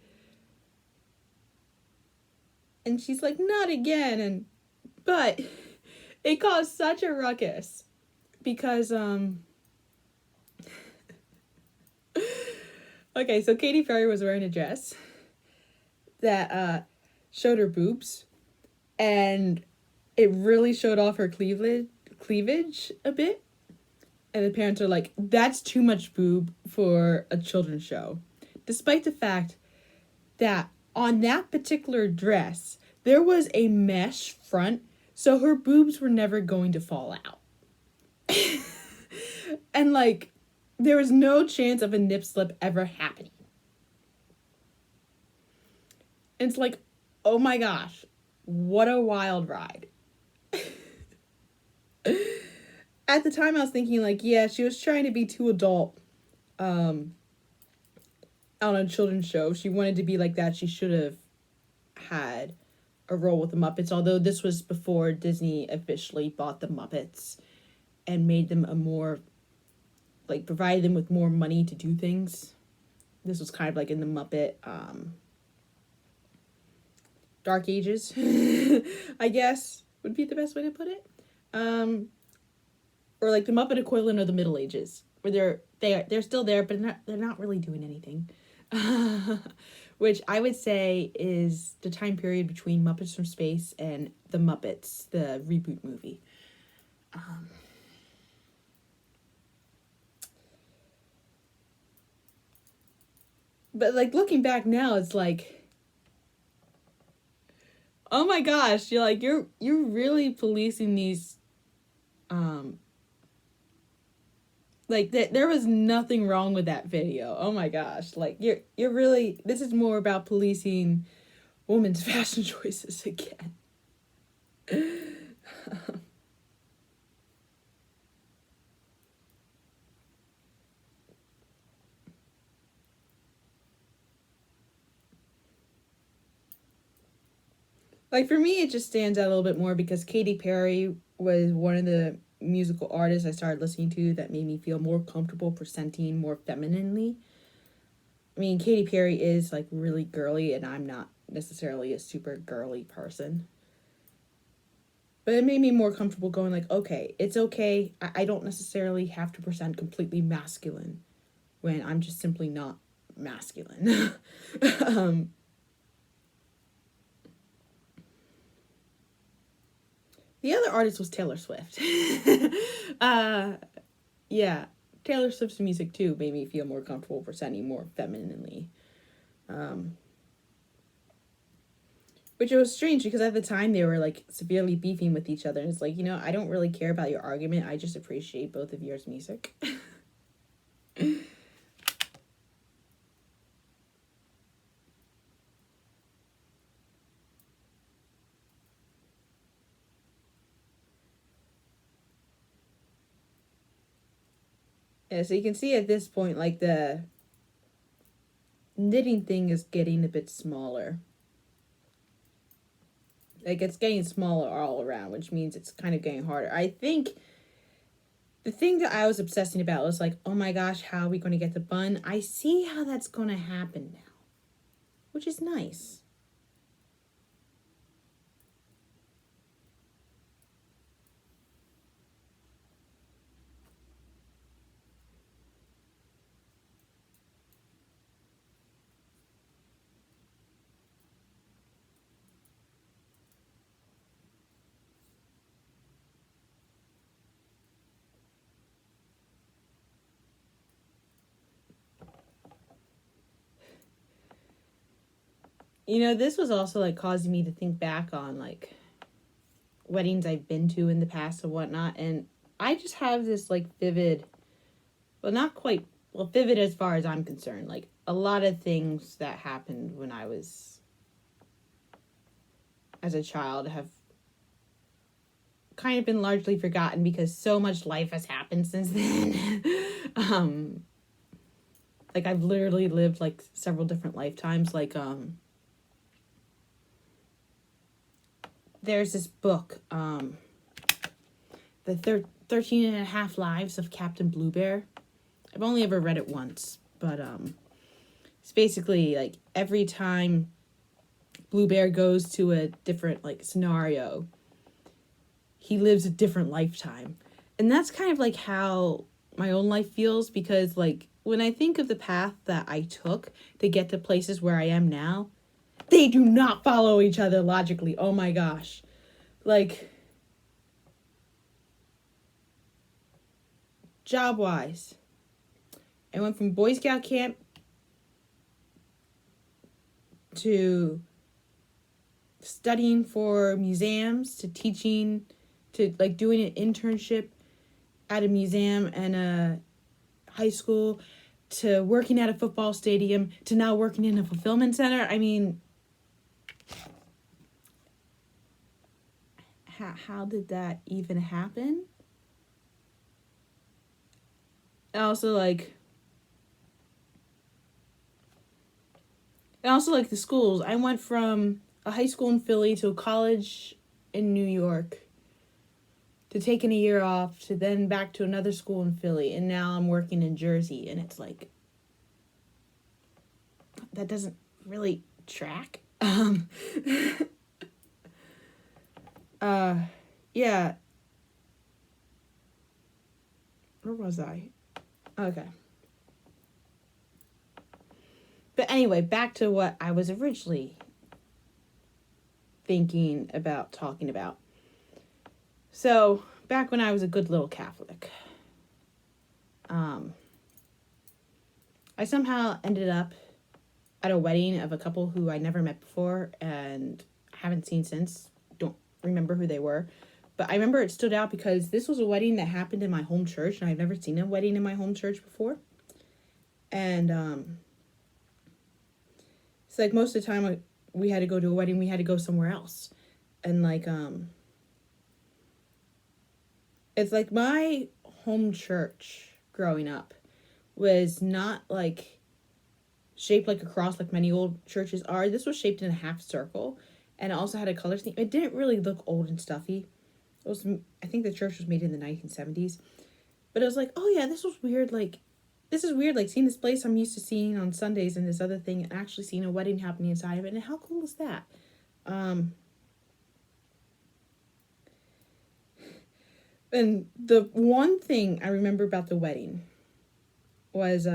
And she's like, not again. But it caused such a ruckus because okay, so Katy Perry was wearing a dress that showed her boobs, and it really showed off her cleavage a bit. And the parents are like, that's too much boob for a children's show. Despite the fact that on that particular dress, there was a mesh front, so her boobs were never going to fall out. And like, there was no chance of a nip slip ever happening. And it's like, oh my gosh, what a wild ride. At the time, I was thinking, like, yeah, she was trying to be too adult on a children's show. If she wanted to be like that, she should have had a role with the Muppets, although this was before Disney officially bought the Muppets and made them a more, like, provided them with more money to do things. This was kind of like in the Muppet Dark Ages, I guess, would be the best way to put it. Or like the Muppet equivalent of the Middle Ages, where they're still there, but they're not really doing anything. which I would say is the time period between Muppets from Space and The Muppets, the reboot movie. But like looking back now, it's like, oh my gosh, you're really policing these, like there was nothing wrong with that video. Oh my gosh, like you're really, this is more about policing women's fashion choices again. Like for me, it just stands out a little bit more because Katy Perry was one of the musical artists I started listening to that made me feel more comfortable presenting more femininely. I mean, Katy Perry is like really girly, and I'm not necessarily a super girly person. But it made me more comfortable going like, okay, it's okay. I don't necessarily have to present completely masculine when I'm just simply not masculine. The other artist was Taylor Swift. Yeah, Taylor Swift's music too made me feel more comfortable presenting more femininely. Which was strange because at the time they were like severely beefing with each other. And it's like, I don't really care about your argument. I just appreciate both of yours music. Yeah, so you can see at this point, like the knitting thing is getting a bit smaller. Like it's getting smaller all around, which means it's kind of getting harder. I think the thing that I was obsessing about was like, oh my gosh, how are we going to get the bun? I see how that's going to happen now, which is nice. This was also like causing me to think back on like weddings I've been to in the past and whatnot, and I just have this like vivid, well, not quite, well, vivid as far as I'm concerned, like a lot of things that happened when I was as a child have kind of been largely forgotten because so much life has happened since then. Like I've literally lived like several different lifetimes. Like there's this book, the 13 and a half lives of Captain Bluebear. I've only ever read it once, but it's basically like every time Bluebear goes to a different like scenario, he lives a different lifetime. And that's kind of like how my own life feels, because like when I think of the path that I took to get to places where I am now, they do not follow each other logically. Oh my gosh. Like, job-wise, I went from Boy Scout camp to studying for museums to teaching to like doing an internship at a museum and a high school to working at a football stadium to now working in a fulfillment center. I mean, how did that even happen? And also like the schools. I went from a high school in Philly to a college in New York to taking a year off to then back to another school in Philly, and now I'm working in Jersey, and it's like that doesn't really track. Yeah. Where was I? Okay. But anyway, back to what I was originally thinking about talking about. So, back when I was a good little Catholic, I somehow ended up at a wedding of a couple who I never met before and haven't seen since. Don't remember who they were. But I remember it stood out because this was a wedding that happened in my home church, and I've never seen a wedding in my home church before. And it's like most of the time we had to go to a wedding, we had to go somewhere else. And like it's like my home church growing up was not like shaped like a cross like many old churches are. This was shaped in a half circle, and it also had a color scheme. It didn't really look old and stuffy. It was, I think the church was made in the 1970s, but it was like, oh yeah, this was weird. Like, this is weird. Like, seeing this place I'm used to seeing on Sundays and this other thing, and actually seeing a wedding happening inside of it. And how cool is that? And the one thing I remember about the wedding was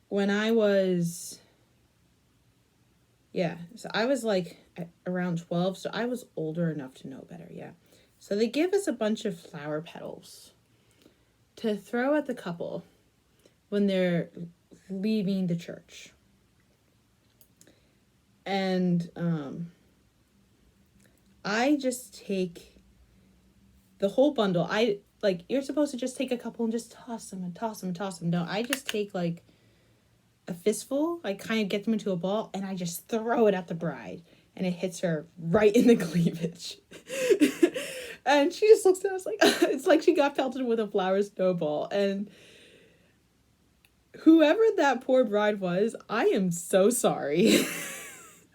when I was, so I was like around 12, so I was older enough to know better, So they give us a bunch of flower petals to throw at the couple when they're leaving the church. And I just take the whole bundle. You're supposed to just take a couple and just toss them and toss them and toss them. No, I just take like a fistful. I kind of get them into a ball and I just throw it at the bride. And it hits her right in the cleavage. And she just looks at us like, it's like she got pelted with a flower snowball. And whoever that poor bride was, I am so sorry.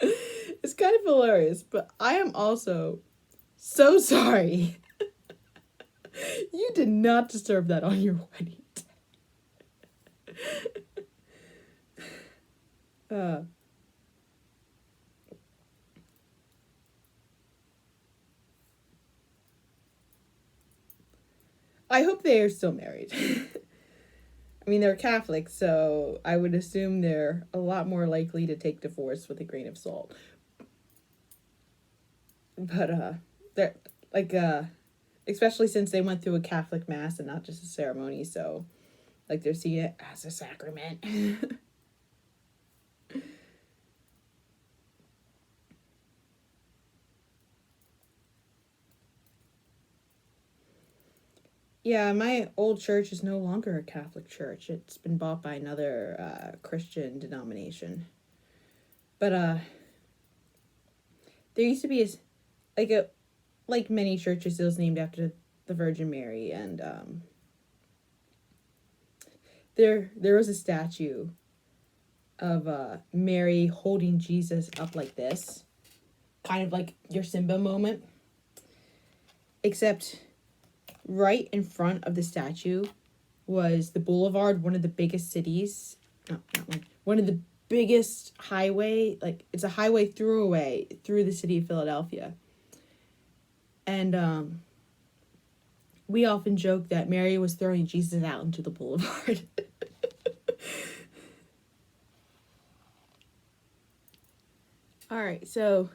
It's kind of hilarious, but I am also so sorry. You did not deserve that on your wedding day. I hope they are still married. I mean, they're Catholic, so I would assume they're a lot more likely to take divorce with a grain of salt. But, they're, like, especially since they went through a Catholic mass and not just a ceremony, so, like, they're seeing it as a sacrament. Yeah, my old church is no longer a Catholic church. It's been bought by another Christian denomination. But there used to be like many churches, it was named after the Virgin Mary, and there was a statue of Mary holding Jesus up like this, kind of like your Simba moment, except right in front of the statue was the boulevard, one of the biggest cities. No, not one. One of the biggest highway, like it's a highway through the city of Philadelphia. And we often joke that Mary was throwing Jesus out into the boulevard. All right, so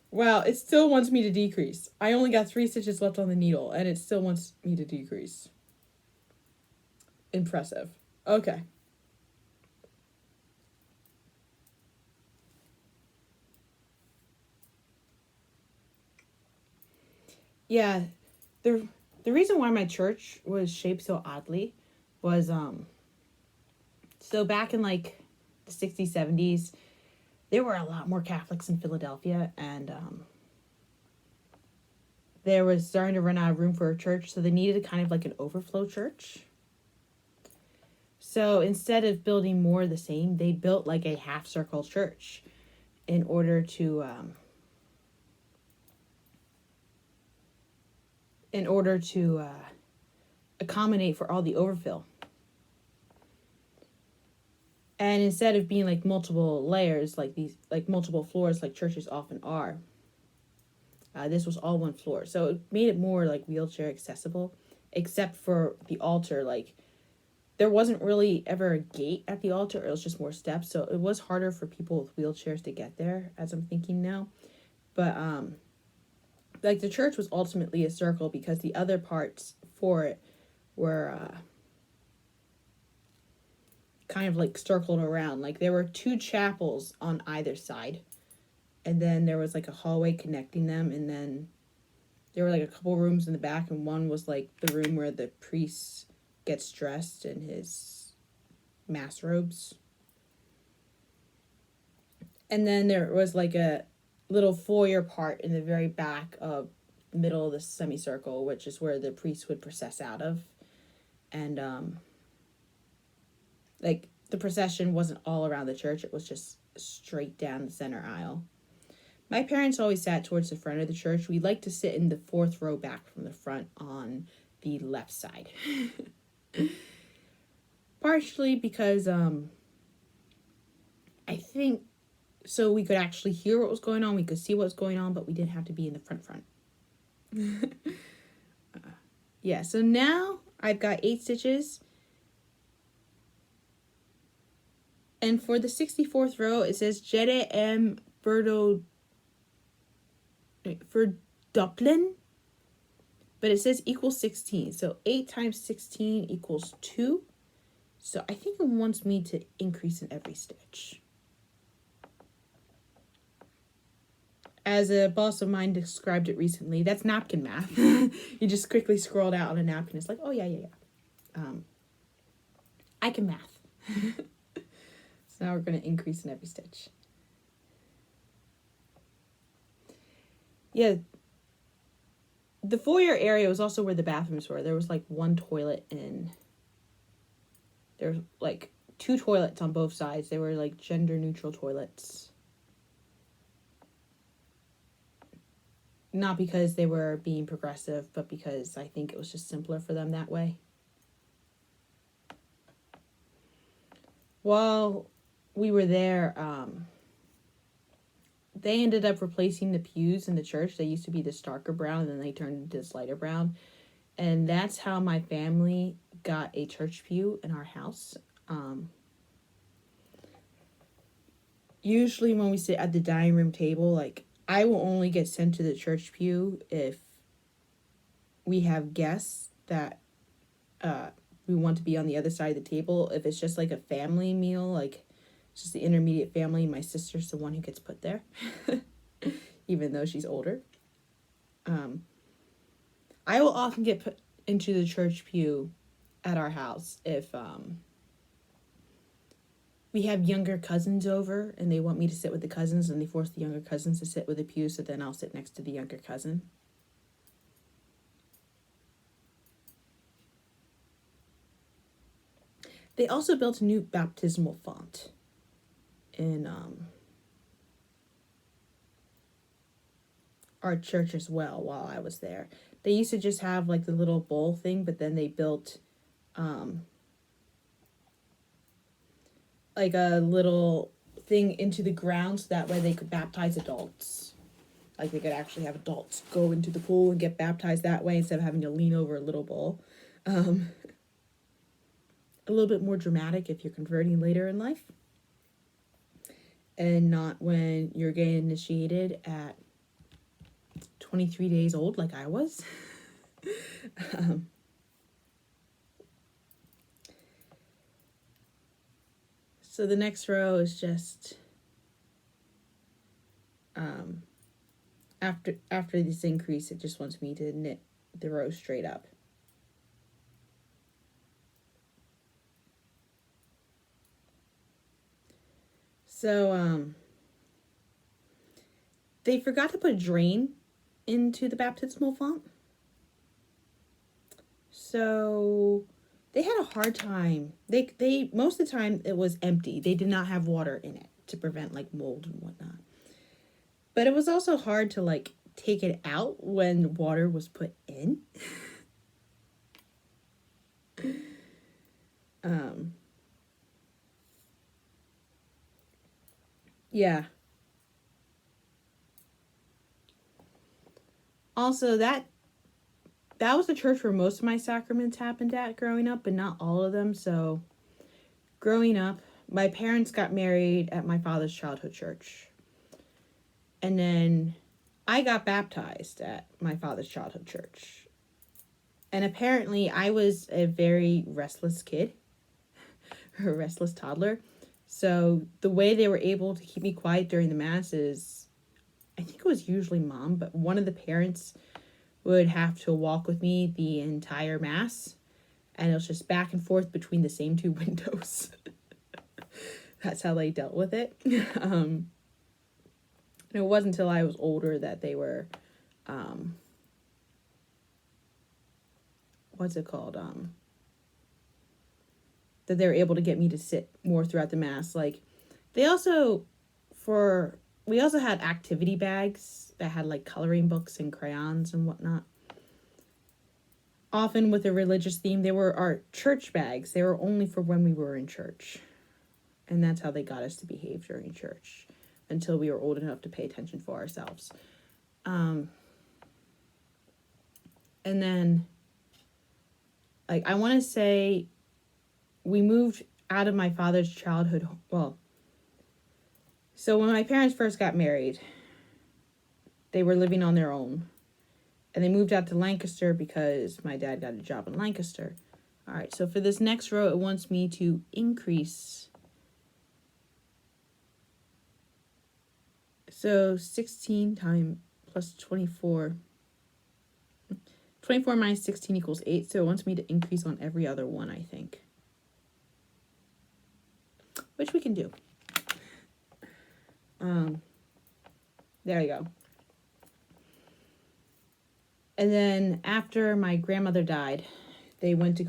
wow, it still wants me to decrease. I only got 3 stitches left on the needle, and it still wants me to decrease. Impressive. Okay. Yeah, the reason why my church was shaped so oddly was, so back in, like, the 60s, 70s, there were a lot more Catholics in Philadelphia, and there was starting to run out of room for a church, so they needed kind of like an overflow church. So instead of building more of the same, they built like a half-circle church in order to accommodate for all the overfill. And instead of being like multiple layers, like multiple floors, like churches often are, this was all one floor. So it made it more like wheelchair accessible, except for the altar. Like there wasn't really ever a gate at the altar. It was just more steps. So it was harder for people with wheelchairs to get there, as I'm thinking now. But, like, the church was ultimately a circle because the other parts for it were kind of, like, circled around. Like, there were 2 chapels on either side. And then there was, like, a hallway connecting them. And then there were, like, a couple rooms in the back. And one was, like, the room where the priest gets dressed in his mass robes. And then there was, like, a little foyer part in the very back of the middle of the semicircle, which is where the priest would process out of. And, like, the procession wasn't all around the church. It was just straight down the center aisle. My parents always sat towards the front of the church. We liked to sit in the 4th row back from the front on the left side. Partially because, I think, so we could actually hear what was going on. We could see what was going on, but we didn't have to be in the front. Yeah, so now I've got 8 stitches. And for the 64th row, it says Jede M. Berdo for Dublin. But it says equals 16. So 8 times 16 equals 2. So I think it wants me to increase in every stitch. As a boss of mine described it recently, that's napkin math. You just quickly scrolled out on a napkin. It's like, oh, yeah. I can math. So now we're going to increase in every stitch. Yeah. The foyer area was also where the bathrooms were. There was, like, 1 toilet in... There was, like, 2 toilets on both sides. They were, like, gender-neutral toilets. Not because they were being progressive, but because I think it was just simpler for them that way. While we were there, they ended up replacing the pews in the church. They used to be this darker brown, and then they turned into this lighter brown. And that's how my family got a church pew in our house. Usually when we sit at the dining room table, like, I will only get sent to the church pew if we have guests that we want to be on the other side of the table. If it's just like a family meal, like it's just the intermediate family, my sister's the one who gets put there, even though she's older. I will often get put into the church pew at our house if we have younger cousins over and they want me to sit with the cousins, and they force the younger cousins to sit with the pew, so then I'll sit next to the younger cousin. They also built a new baptismal font in our church as well while I was there. They used to just have like the little bowl thing, but then they built like a little thing into the ground so that way they could baptize adults. Like they could actually have adults go into the pool and get baptized that way instead of having to lean over a little bowl. A little bit more dramatic if you're converting later in life. And not when you're getting initiated at 23 days old like I was. So the next row is just after this increase, it just wants me to knit the row straight up. So they forgot to put a drain into the baptismal font. So they had a hard time. They most of the time it was empty. They did not have water in it to prevent like mold and whatnot. But it was also hard to like take it out when water was put in. Yeah. Also, that that was the church where most of my sacraments happened at growing up, but not all of them. So growing up, my parents got married at my father's childhood church. And then I got baptized at my father's childhood church. And apparently I was a very restless kid, a restless toddler. So the way they were able to keep me quiet during the mass is, I think it was usually mom, but one of the parents would have to walk with me the entire mass. And it was just back and forth between the same two windows. That's how they dealt with it. And it wasn't until I was older that they were, that they were able to get me to sit more throughout the mass. Like, we also had activity bags that had like coloring books and crayons and whatnot. Often with a religious theme. They were our church bags. They were only for when we were in church. And that's how they got us to behave during church until we were old enough to pay attention for ourselves. And then, like, I want to say we moved out of my father's childhood. Well, so when my parents first got married, they were living on their own. And they moved out to Lancaster because my dad got a job in Lancaster. All right, so for this next row, it wants me to increase. So 16 times plus 24. 24 minus 16 equals 8. So it wants me to increase on every other one, I think. Which we can do. There you go. And then after my grandmother died, they went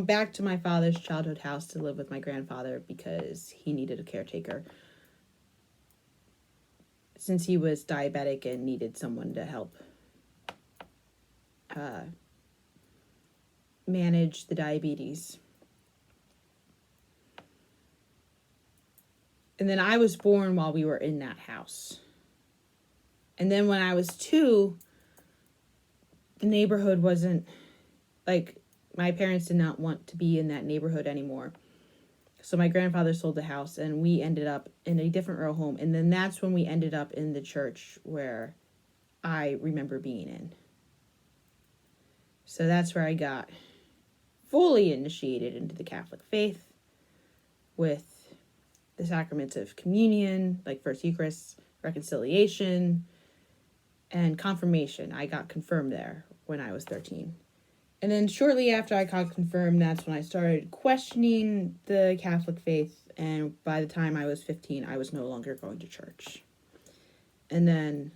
back to my father's childhood house to live with my grandfather because he needed a caretaker. Since he was diabetic and needed someone to help manage the diabetes. And then I was born while we were in that house. And then when I was 2, the neighborhood wasn't, like, my parents did not want to be in that neighborhood anymore. So my grandfather sold the house and we ended up in a different row home. And then that's when we ended up in the church where I remember being in. So that's where I got fully initiated into the Catholic faith with the sacraments of communion, like First Eucharist, reconciliation, and confirmation. I got confirmed there when I was 13. And then shortly after I got confirmed, that's when I started questioning the Catholic faith. And by the time I was 15, I was no longer going to church. And then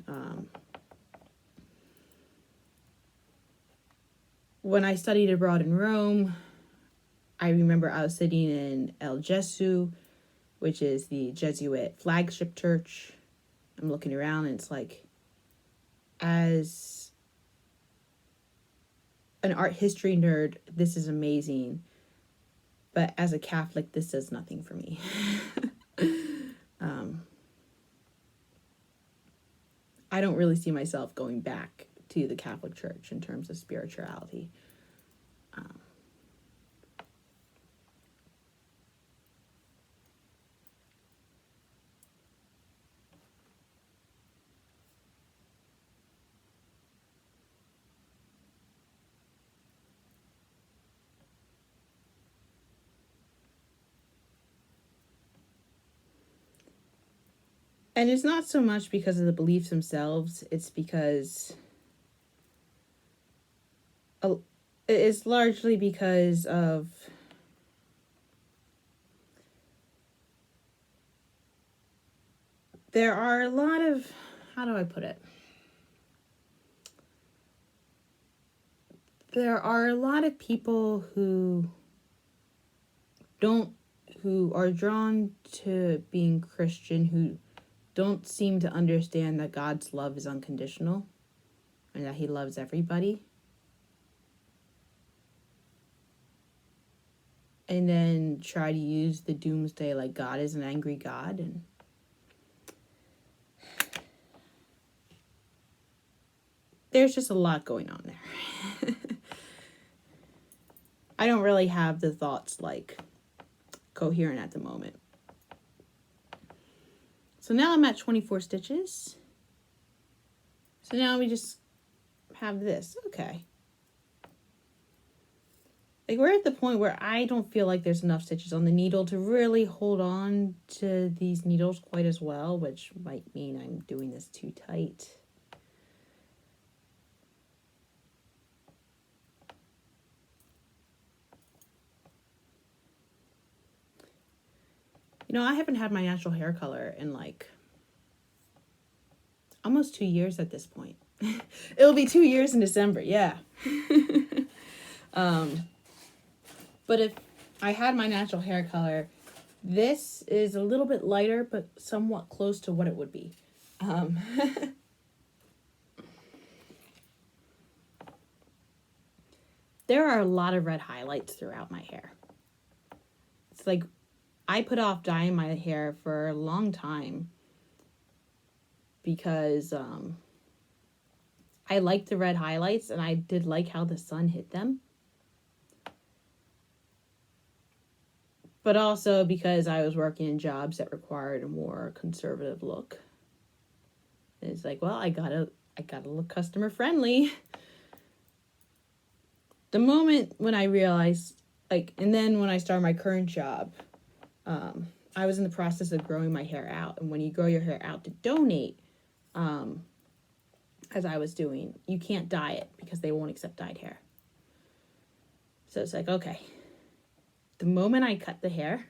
when I studied abroad in Rome, I remember I was sitting in El Gesù, which is the Jesuit flagship church. I'm looking around and it's like, as an art history nerd, this is amazing. But as a Catholic, this does nothing for me. I don't really see myself going back to the Catholic Church in terms of spirituality. And it's not so much because of the beliefs themselves, it's because it's largely because of there are a lot of, how do I put it? There are a lot of people who are drawn to being Christian who don't seem to understand that God's love is unconditional and that he loves everybody. And then try to use the doomsday like God is an angry God. And there's just a lot going on there. I don't really have the thoughts like coherent at the moment. So now I'm at 24 stitches. So now we just have this. Okay. Like, we're at the point where I don't feel like there's enough stitches on the needle to really hold on to these needles quite as well, which might mean I'm doing this too tight. You know, I haven't had my natural hair color in like almost 2 years at this point. It'll be 2 years in December, yeah. But if I had my natural hair color, this is a little bit lighter, but somewhat close to what it would be. There are a lot of red highlights throughout my hair. It's like I put off dyeing my hair for a long time because I liked the red highlights and I did like how the sun hit them. But also because I was working in jobs that required a more conservative look. It's like, well, I gotta look customer friendly. The moment when I realized, like, and then when I started my current job, I was in the process of growing my hair out. And when you grow your hair out to donate, as I was doing, you can't dye it because they won't accept dyed hair. So it's like, okay. The moment I cut the hair,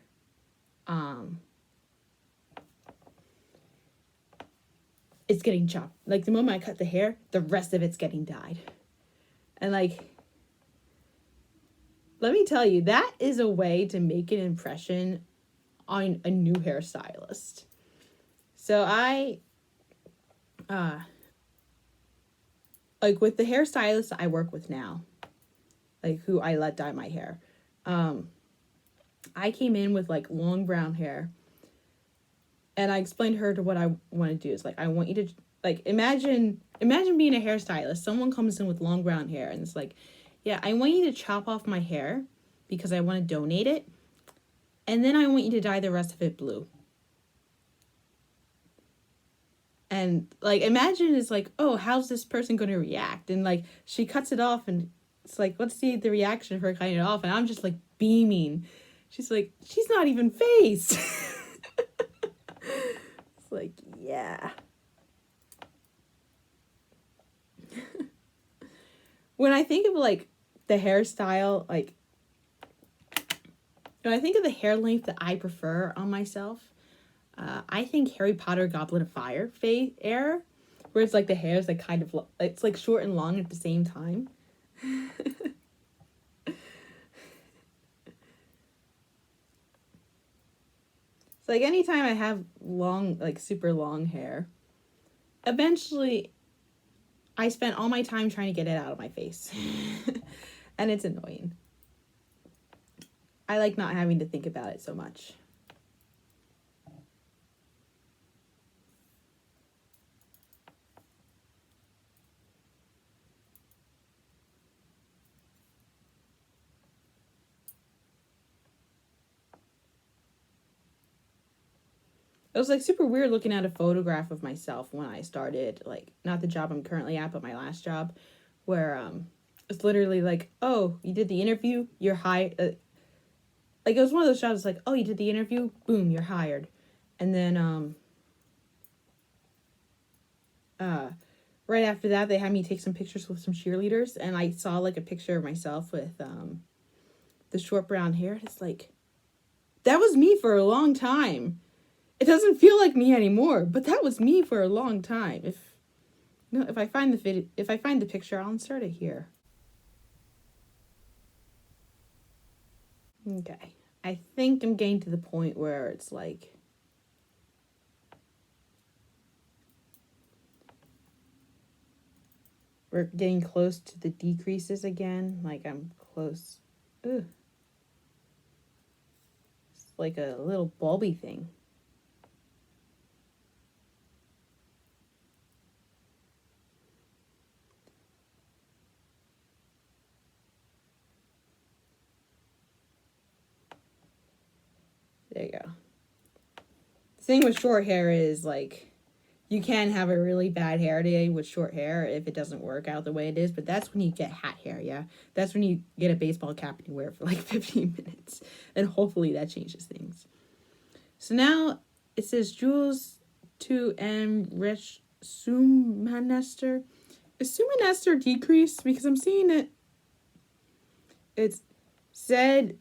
it's getting chopped. Like, the moment I cut the hair, the rest of it's getting dyed. And, like, let me tell you, that is a way to make an impression on a new hairstylist. So like, with the hairstylist I work with now, like, who I let dye my hair, I came in with, like, long brown hair, and I explained to her to what I want to do. It's like, I want you to, like, imagine being a hairstylist. Someone comes in with long brown hair, and it's like, yeah, I want you to chop off my hair because I want to donate it, and then I want you to dye the rest of it blue. And, like, imagine it's like, oh, how's this person going to react? And, like, she cuts it off, and it's like, let's see the reaction of her cutting it off, and I'm just, like, beaming. She's like, she's not even phased. It's like, yeah. When I think of, like, the hairstyle, like, when I think of the hair length that I prefer on myself, I think Harry Potter Goblet of Fire era, where it's like the hair is like kind of, it's like short and long at the same time. It's like anytime I have long, like super long hair, eventually I spend all my time trying to get it out of my face. And it's annoying. I like not having to think about it so much. It was like super weird looking at a photograph of myself when I started, like, not the job I'm currently at, but my last job, where it's literally like, oh, you did the interview, you're hired. Like, it was one of those jobs like, oh, you did the interview, boom, you're hired. And then right after that, they had me take some pictures with some cheerleaders, and I saw like a picture of myself with the short brown hair. It's like, that was me for a long time. It doesn't feel like me anymore, but that was me for a long time. If I find the picture, I'll insert it here. Okay. I think I'm getting to the point where it's like, we're getting close to the decreases again. Like, I'm close. Ugh. It's like a little bulby thing. There you go. The thing with short hair is, like, you can have a really bad hair day with short hair if it doesn't work out the way it is, but that's when you get hat hair, yeah? That's when you get a baseball cap and you wear it for like 15 minutes. And hopefully that changes things. So now it says Jules to Rich Sumanester. Is Sumanester decreased? Because I'm seeing it. It's Zusammenstr.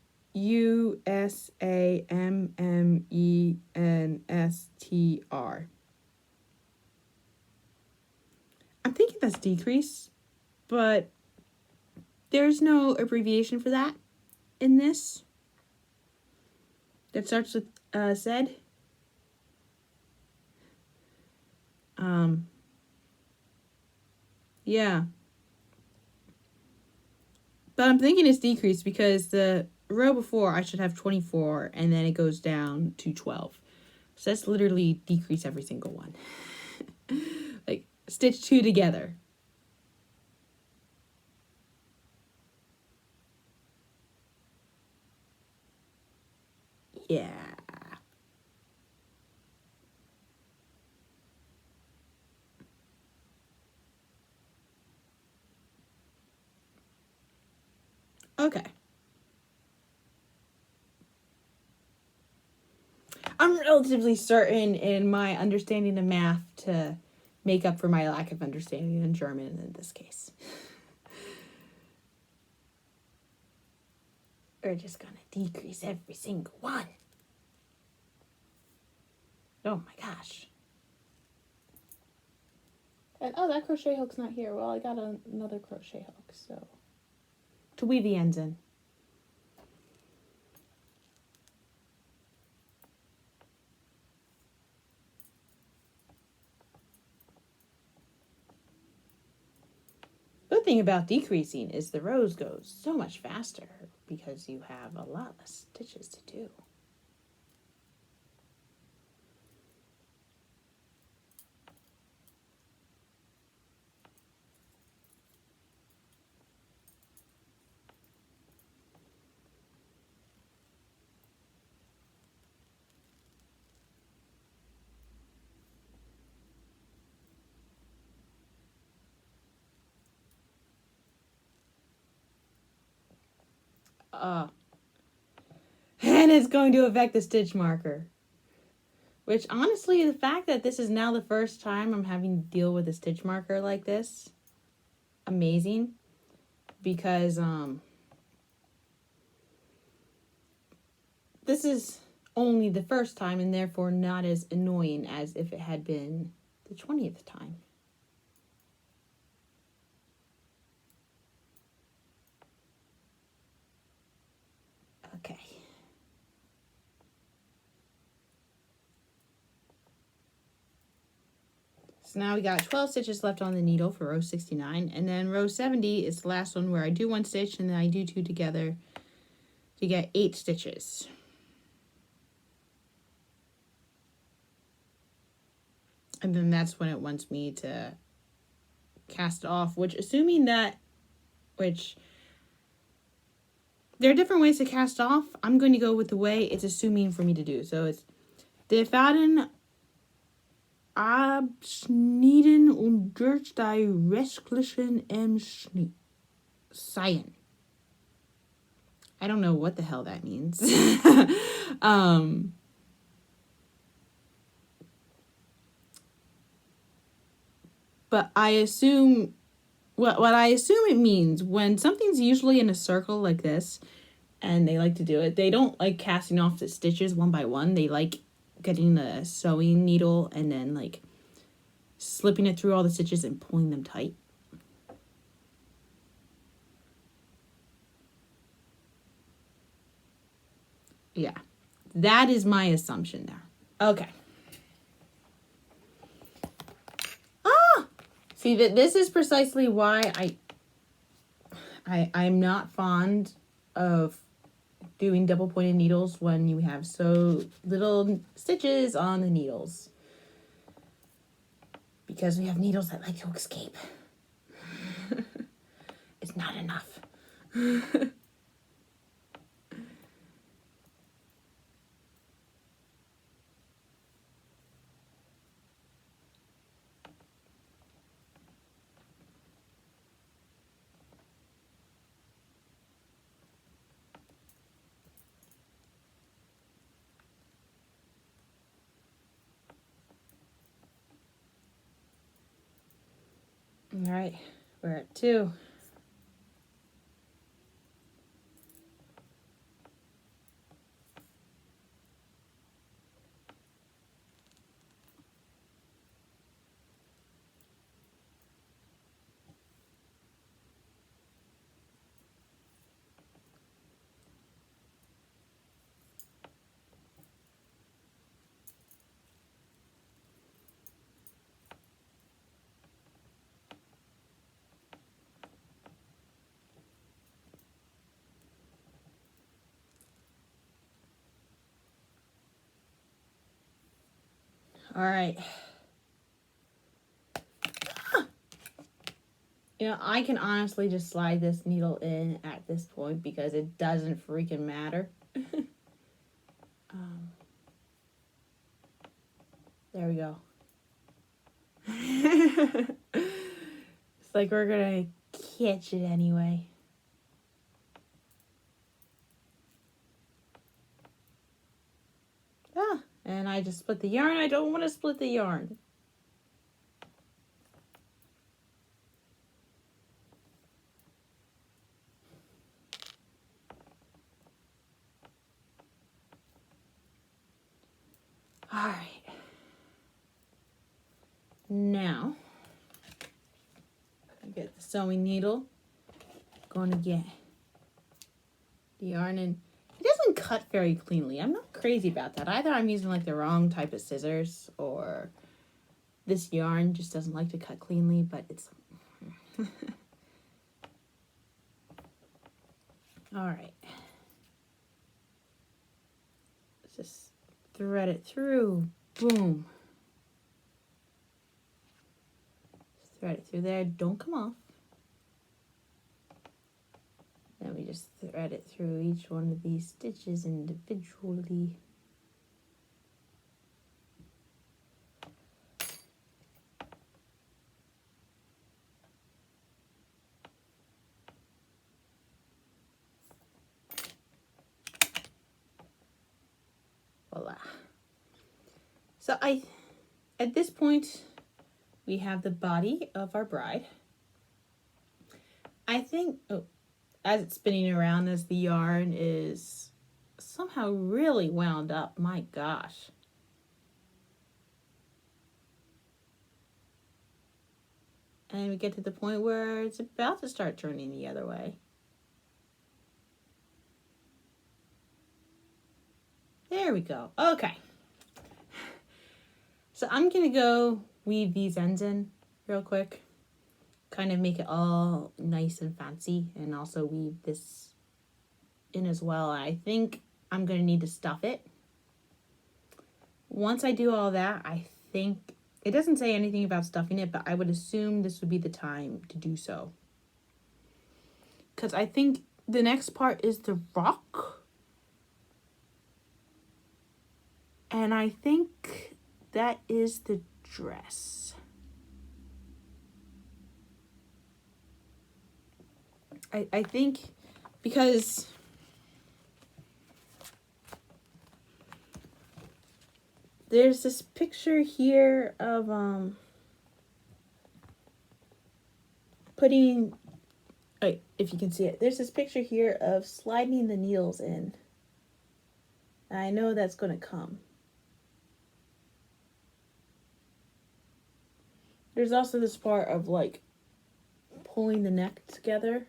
I'm thinking that's decrease, but there's no abbreviation for that in this. That starts with said. Yeah. But I'm thinking it's decreased because the row before I should have 24 and then it goes down to 12. So that's literally decrease every single one. Like, stitch 2 together. Yeah. Okay. I'm relatively certain in my understanding of math to make up for my lack of understanding in German in this case. We're just gonna decrease every single one. Oh my gosh. And oh, that crochet hook's not here. Well, I got another crochet hook, so to weave the ends in. Good thing about decreasing is the rows go so much faster because you have a lot less stitches to do. And it's going to affect the stitch marker. Which, honestly, the fact that this is now the first time I'm having to deal with a stitch marker like this, amazing. Because, this is only the first time and therefore not as annoying as if it had been the 20th time. Okay. So now we got 12 stitches left on the needle for row 69. And then row 70 is the last one where I do 1 stitch and then I do 2 together to get 8 stitches. And then that's when it wants me to cast off, which there are different ways to cast off. I'm going to go with the way it's assuming for me to do. So it's der Faden abschneiden und durch die restlichen Seien. I don't know what the hell that means. But I assume, what I assume it means, when something's usually in a circle like this, and they like to do it, they don't like casting off the stitches one by one. They like getting the sewing needle and then like slipping it through all the stitches and pulling them tight. Yeah, that is my assumption there. Okay. See, this is precisely why I'm not fond of doing double pointed needles when you have so little stitches on the needles. Because we have needles that like to escape. It's not enough. All right, we're at 2. All right. You know, I can honestly just slide this needle in at this point because it doesn't freaking matter. There we go. It's like we're gonna catch it anyway. Ah, and I just split the yarn. I don't want to split the yarn. All right. Now, I get the sewing needle. Going to get the yarn, and it doesn't cut very cleanly. I'm not crazy about that. Either I'm using like the wrong type of scissors, or this yarn just doesn't like to cut cleanly, but it's... All right. Let's just thread it through. Boom. Thread it through there. Don't come off. Then we just thread it through each one of these stitches individually. Voila. So at this point, we have the body of our bride. I think, as it's spinning around, as the yarn is somehow really wound up, my gosh. And we get to the point where it's about to start turning the other way. There we go. Okay. So I'm going to go weave these ends in real quick. Kind of make it all nice and fancy. And also weave this in as well. I think I'm going to need to stuff it. Once I do all that, I think... It doesn't say anything about stuffing it, but I would assume this would be the time to do so. Because I think the next part is the rock. And I think that is the dress. I think because there's this picture here of putting, if you can see it, there's this picture here of sliding the needles in. And I know that's going to come. There's also this part of like pulling the neck together.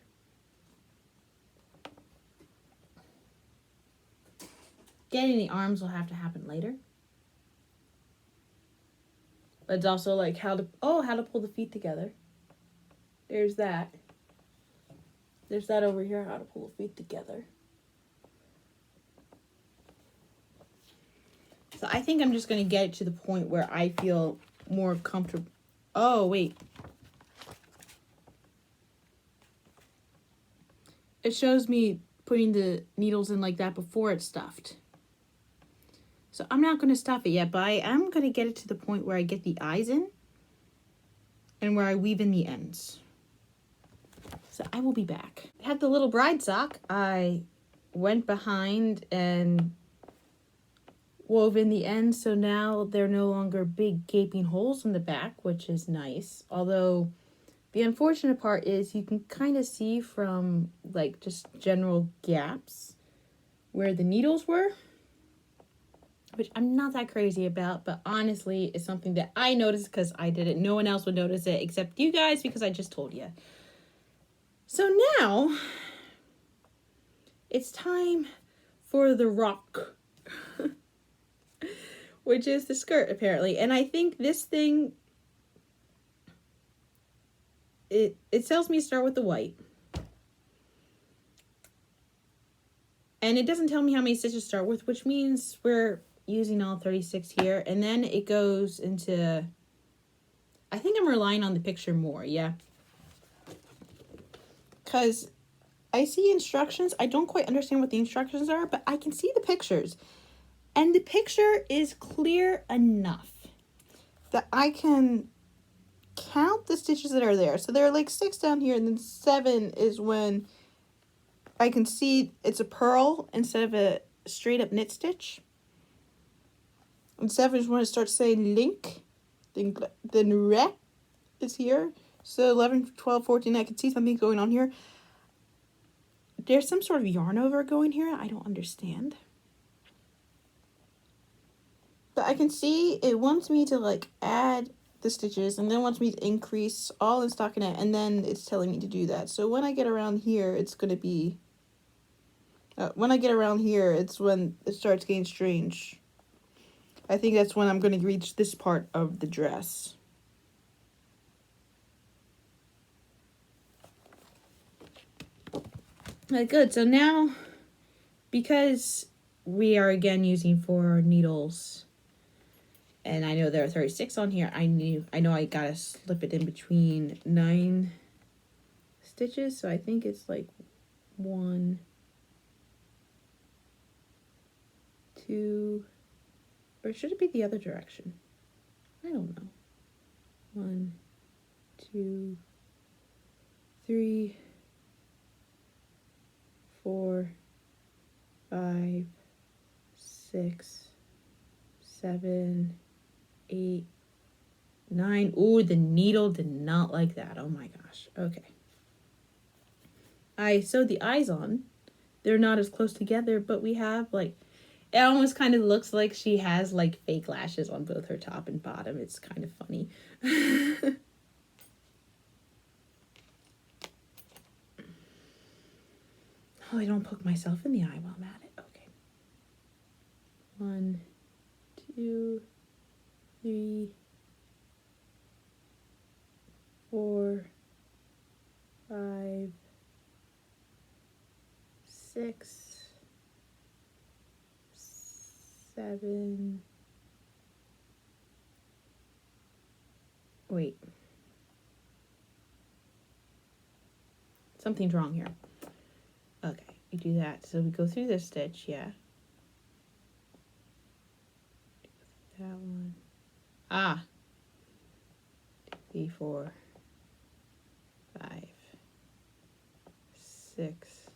Getting the arms will have to happen later. But it's also like how to pull the feet together. There's that. There's that over here, how to pull the feet together. So I think I'm just going to get it to the point where I feel more comfortable. Oh, wait. It shows me putting the needles in like that before it's stuffed. So I'm not going to stuff it yet, but I am going to get it to the point where I get the eyes in and where I weave in the ends. So I will be back. I had the little bride sock. I went behind and wove in the ends, so now they're no longer big gaping holes in the back, which is nice. Although The unfortunate part is you can kind of see from like just general gaps where the needles were, which I'm not that crazy about, but honestly it's something that I noticed because I did it. No one else would notice it except you guys because I just told you. So now it's time for the rock, which is the skirt apparently. And I think this thing, it tells me to start with the white. And it doesn't tell me how many stitches to start with, which means we're using all 36 here. And then it goes into, I think I'm relying on the picture more, yeah. Because I see instructions. I don't quite understand what the instructions are, but I can see the pictures. And the picture is clear enough that I can count the stitches that are there. So there are like 6 down here, and then 7 is when I can see it's a purl instead of a straight up knit stitch. And 7 is when it starts saying link. Then re is here. So 11, 12, 14, I can see something going on here. There's some sort of yarn over going here. I don't understand. But I can see it wants me to like add the stitches and then wants me to increase all in stockinette, and then it's telling me to do that. So when I get around here, it's going to be... when I get around here, it's when it starts getting strange. I think that's when I'm going to reach this part of the dress. Good. So now, because we are again using 4 needles, and I know there are 36 on here, I know I gotta slip it in between 9 stitches. So I think it's like 1, 2, or should it be the other direction? I don't know. 1, 2, 3, 4, 5, 6, 7, 8, 9. Ooh, the needle did not like that. Oh my gosh. Okay. I sewed the eyes on. They're not as close together, but we have like, it almost kind of looks like she has like fake lashes on both her top and bottom. It's kind of funny. Oh, I don't poke myself in the eye while I'm at it. Okay. 1, 2, 3, 4, 5, 6, 7. Wait. Something's wrong here. Okay, we do that. So we go through this stitch, yeah. That one. Ah. 3, 4, 5, 6.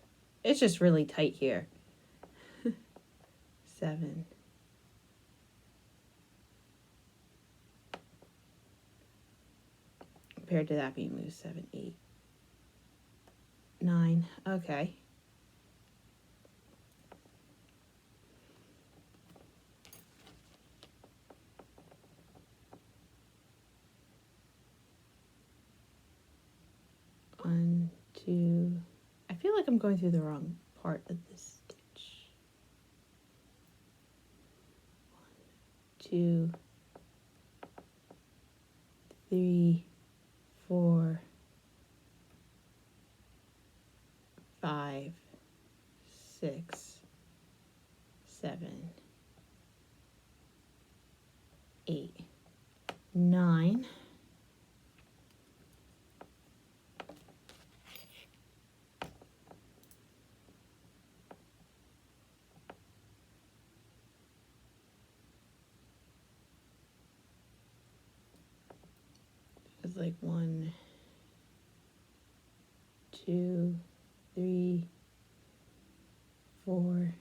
It's just really tight here. 7. Compared to that being loose, 7, 8, 9. Okay. One, 2. I feel like I'm going through the wrong part of this stitch. 1, 2, 3, 4, 5, 6, 7, 8, 9. It's like 1, 2, 3, 4.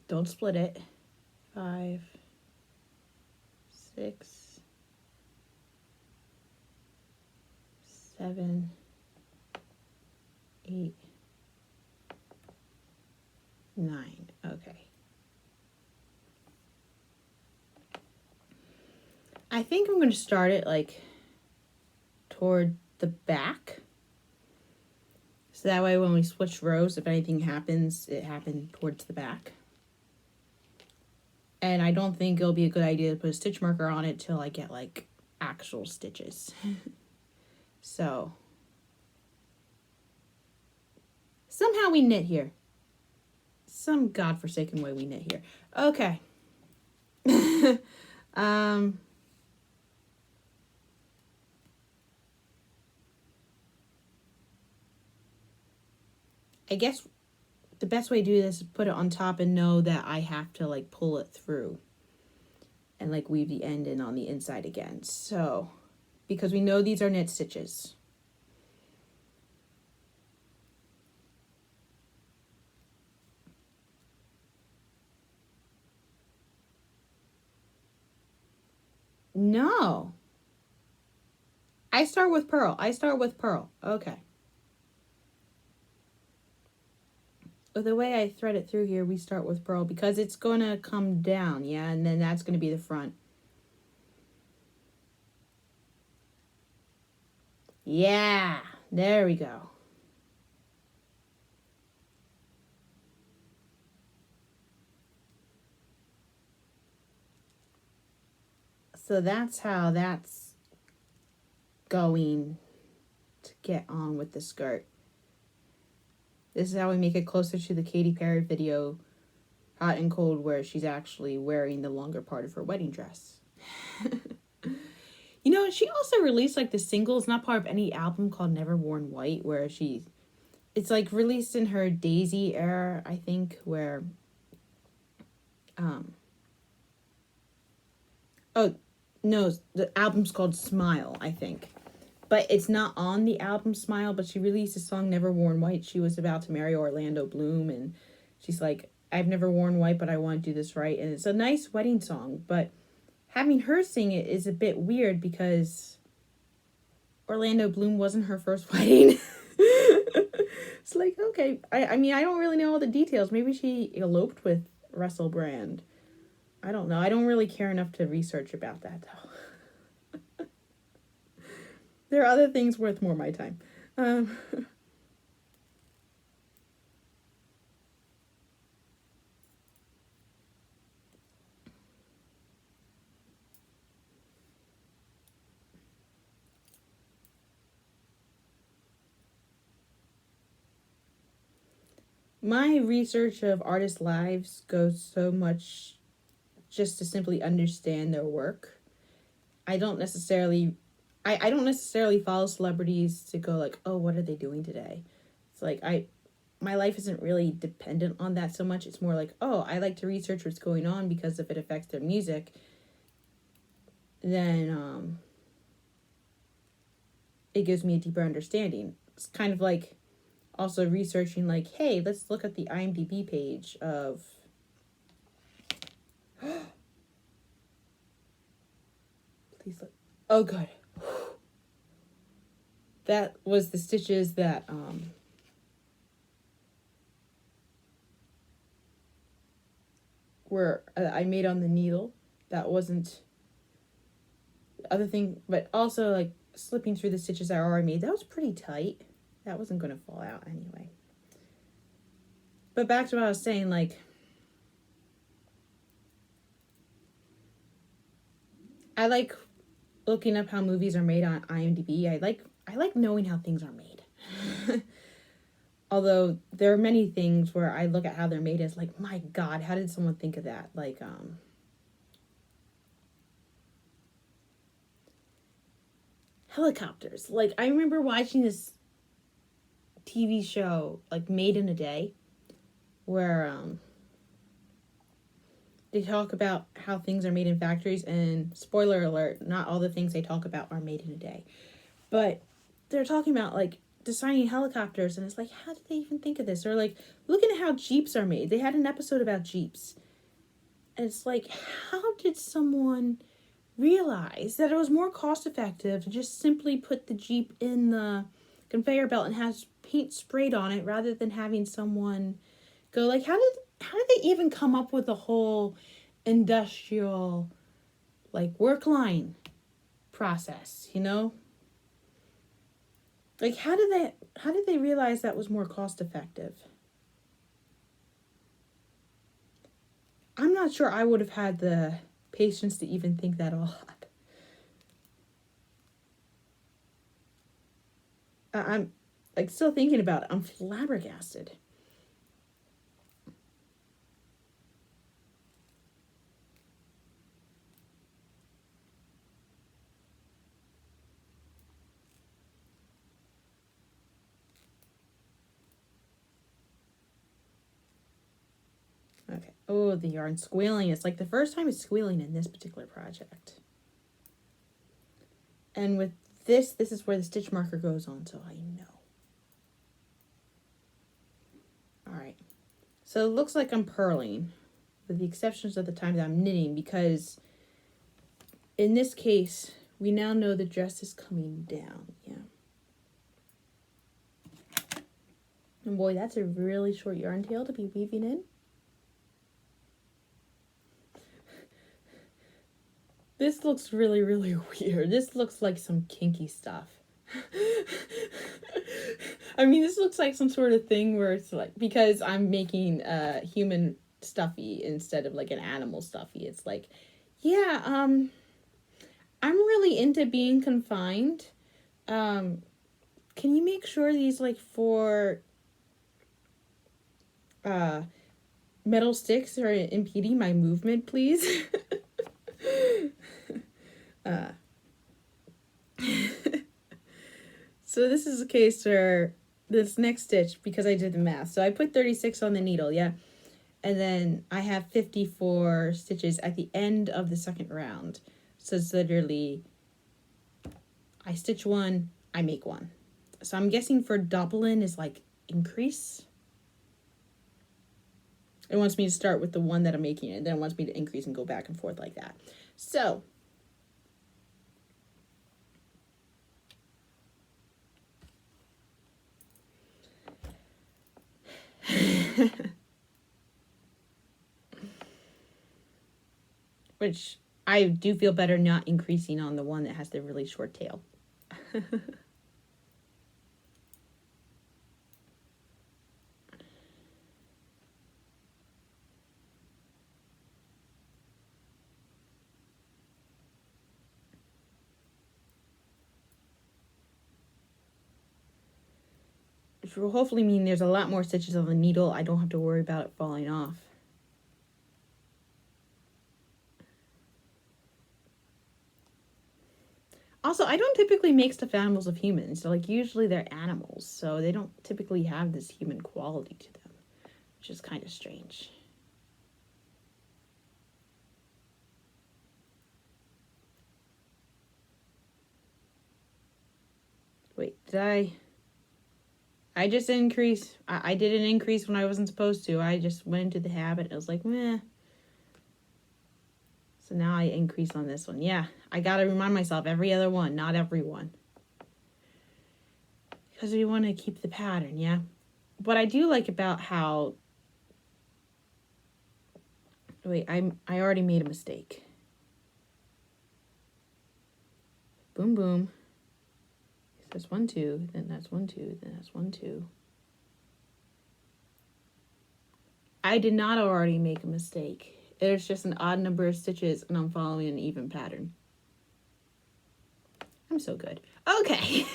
Don't split it. 5, 6, 7, 8, 9. Okay. I think I'm going to start it like toward the back. So that way when we switch rows, if anything happens, it happened towards the back. And I don't think it'll be a good idea to put a stitch marker on it till I get like actual stitches. So somehow we knit here. Some godforsaken way we knit here. Okay. I guess the best way to do this is put it on top and know that I have to like pull it through and like weave the end in on the inside again. So, because we know these are knit stitches. No. I start with purl. Okay. The way I thread it through here, we start with purl because it's going to come down, yeah, and then that's going to be the front. Yeah, there we go. So that's how that's going to get on with the skirt. This is how we make it closer to the Katy Perry video, Hot and Cold, where she's actually wearing the longer part of her wedding dress. You know, she also released like the single. It's not part of any album called Never Worn White, where it's like released in her Daisy era, I think, where, oh, no, the album's called Smile, I think. But it's not on the album Smile, but she released a song, Never Worn White. She was about to marry Orlando Bloom, and she's like, I've never worn white, but I want to do this right. And it's a nice wedding song, but having her sing it is a bit weird because Orlando Bloom wasn't her first wedding. It's like, okay. I mean, I don't really know all the details. Maybe she eloped with Russell Brand. I don't know. I don't really care enough to research about that, though. There are other things worth more of my time. My research of artists' lives goes so much just to simply understand their work. I don't necessarily follow celebrities to go like, oh, what are they doing today? It's like my life isn't really dependent on that so much. It's more like, oh, I like to research what's going on because if it affects their music, then it gives me a deeper understanding. It's kind of like also researching like, hey, let's look at the IMDb page of please look. Oh, good. That was the stitches that were I made on the needle. That wasn't the other thing, but also like slipping through the stitches I already made. That was pretty tight. That wasn't going to fall out anyway. But back to what I was saying, like, I like looking up how movies are made on IMDb. I like knowing how things are made. Although there are many things where I look at how they're made as like, my God, how did someone think of that? Like, helicopters. Like, I remember watching this TV show, like, Made in a Day, where, they talk about how things are made in factories, and spoiler alert, not all the things they talk about are made in a day. But they're talking about, like, designing helicopters, and it's like, how did they even think of this? Or, like, looking at how Jeeps are made. They had an episode about Jeeps. And it's like, how did someone realized that it was more cost effective to just simply put the Jeep in the conveyor belt and have paint sprayed on it rather than having someone go like, how did they even come up with the whole industrial like work line process, you know? Like how did they realize that was more cost effective? I'm not sure I would have had the patience to even think that all up. I'm like still thinking about it. I'm flabbergasted. Okay. Oh, the yarn squealing. It's like the first time it's squealing in this particular project. And with this is where the stitch marker goes on, so I know. All right. So it looks like I'm purling, with the exceptions of the time that I'm knitting, because in this case, we now know the dress is coming down. Yeah. And boy, that's a really short yarn tail to be weaving in. This looks really, really weird. This looks like some kinky stuff. I mean, this looks like some sort of thing where it's like, because I'm making a human stuffy instead of like an animal stuffy. It's like, yeah, I'm really into being confined. Can you make sure these like 4 metal sticks are impeding my movement, please? So this is a case where this next stitch, because I did the math, so I put 36 on the needle, yeah, and then I have 54 stitches at the end of the second round. So it's literally, I stitch 1, I make 1. So I'm guessing for doubling is like increase. It wants me to start with the one that I'm making, and then it wants me to increase and go back and forth like that. So which I do feel better not increasing on the one that has the really short tail. Which will hopefully mean there's a lot more stitches on the needle. I don't have to worry about it falling off. Also, I don't typically make stuffed animals of humans. So, like, usually they're animals. So they don't typically have this human quality to them, which is kind of strange. Wait, did I just increase. I did an increase when I wasn't supposed to. I just went into the habit. I was like, meh. So now I increase on this one. Yeah, I got to remind myself every other one, not every one. Because we want to keep the pattern, yeah? What I do like about how... Wait, I already made a mistake. Boom, boom. That's 1, 2, then that's 1, 2, then that's 1, 2. I did not already make a mistake. There's just an odd number of stitches and I'm following an even pattern. I'm so good. Okay.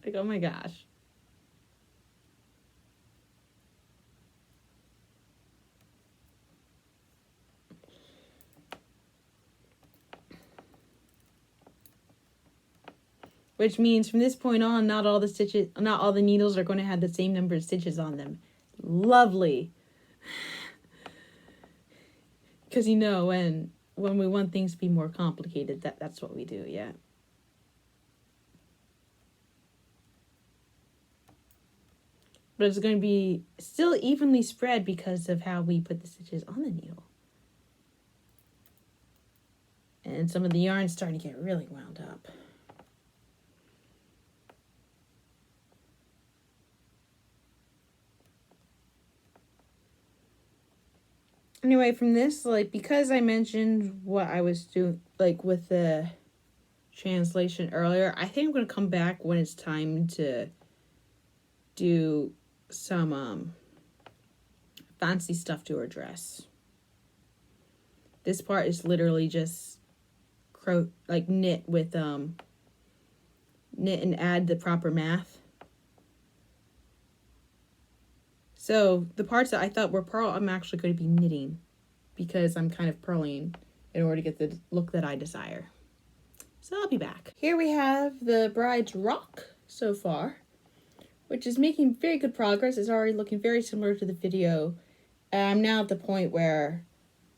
Like, oh my gosh. Which means from this point on, not all the needles are going to have the same number of stitches on them. Lovely. Because you know, when we want things to be more complicated, that's what we do, yeah. but it's going to be still evenly spread because of how we put the stitches on the needle. And some of the yarn's starting to get really wound up. Anyway, from this, like, because I mentioned what I was doing, like, with the translation earlier, I think I'm going to come back when it's time to do some fancy stuff to her dress. This part is literally just knit with knit and add the proper math. So the parts that I thought were purl, I'm actually going to be knitting because I'm kind of purling in order to get the look that I desire. So I'll be back. Here we have the bride's rock so far, which is making very good progress. It's already looking very similar to the video. I'm now at the point where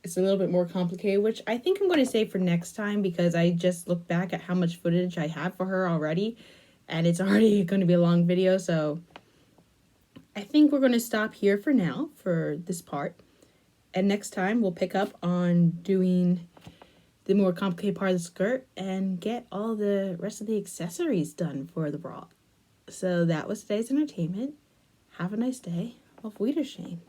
it's a little bit more complicated, which I think I'm going to save for next time because I just looked back at how much footage I have for her already, and it's already going to be a long video, so I think we're going to stop here for now for this part. And next time we'll pick up on doing the more complicated part of the skirt and get all the rest of the accessories done for the Braut. So that was today's entertainment. Have a nice day. Auf Wiedersehen.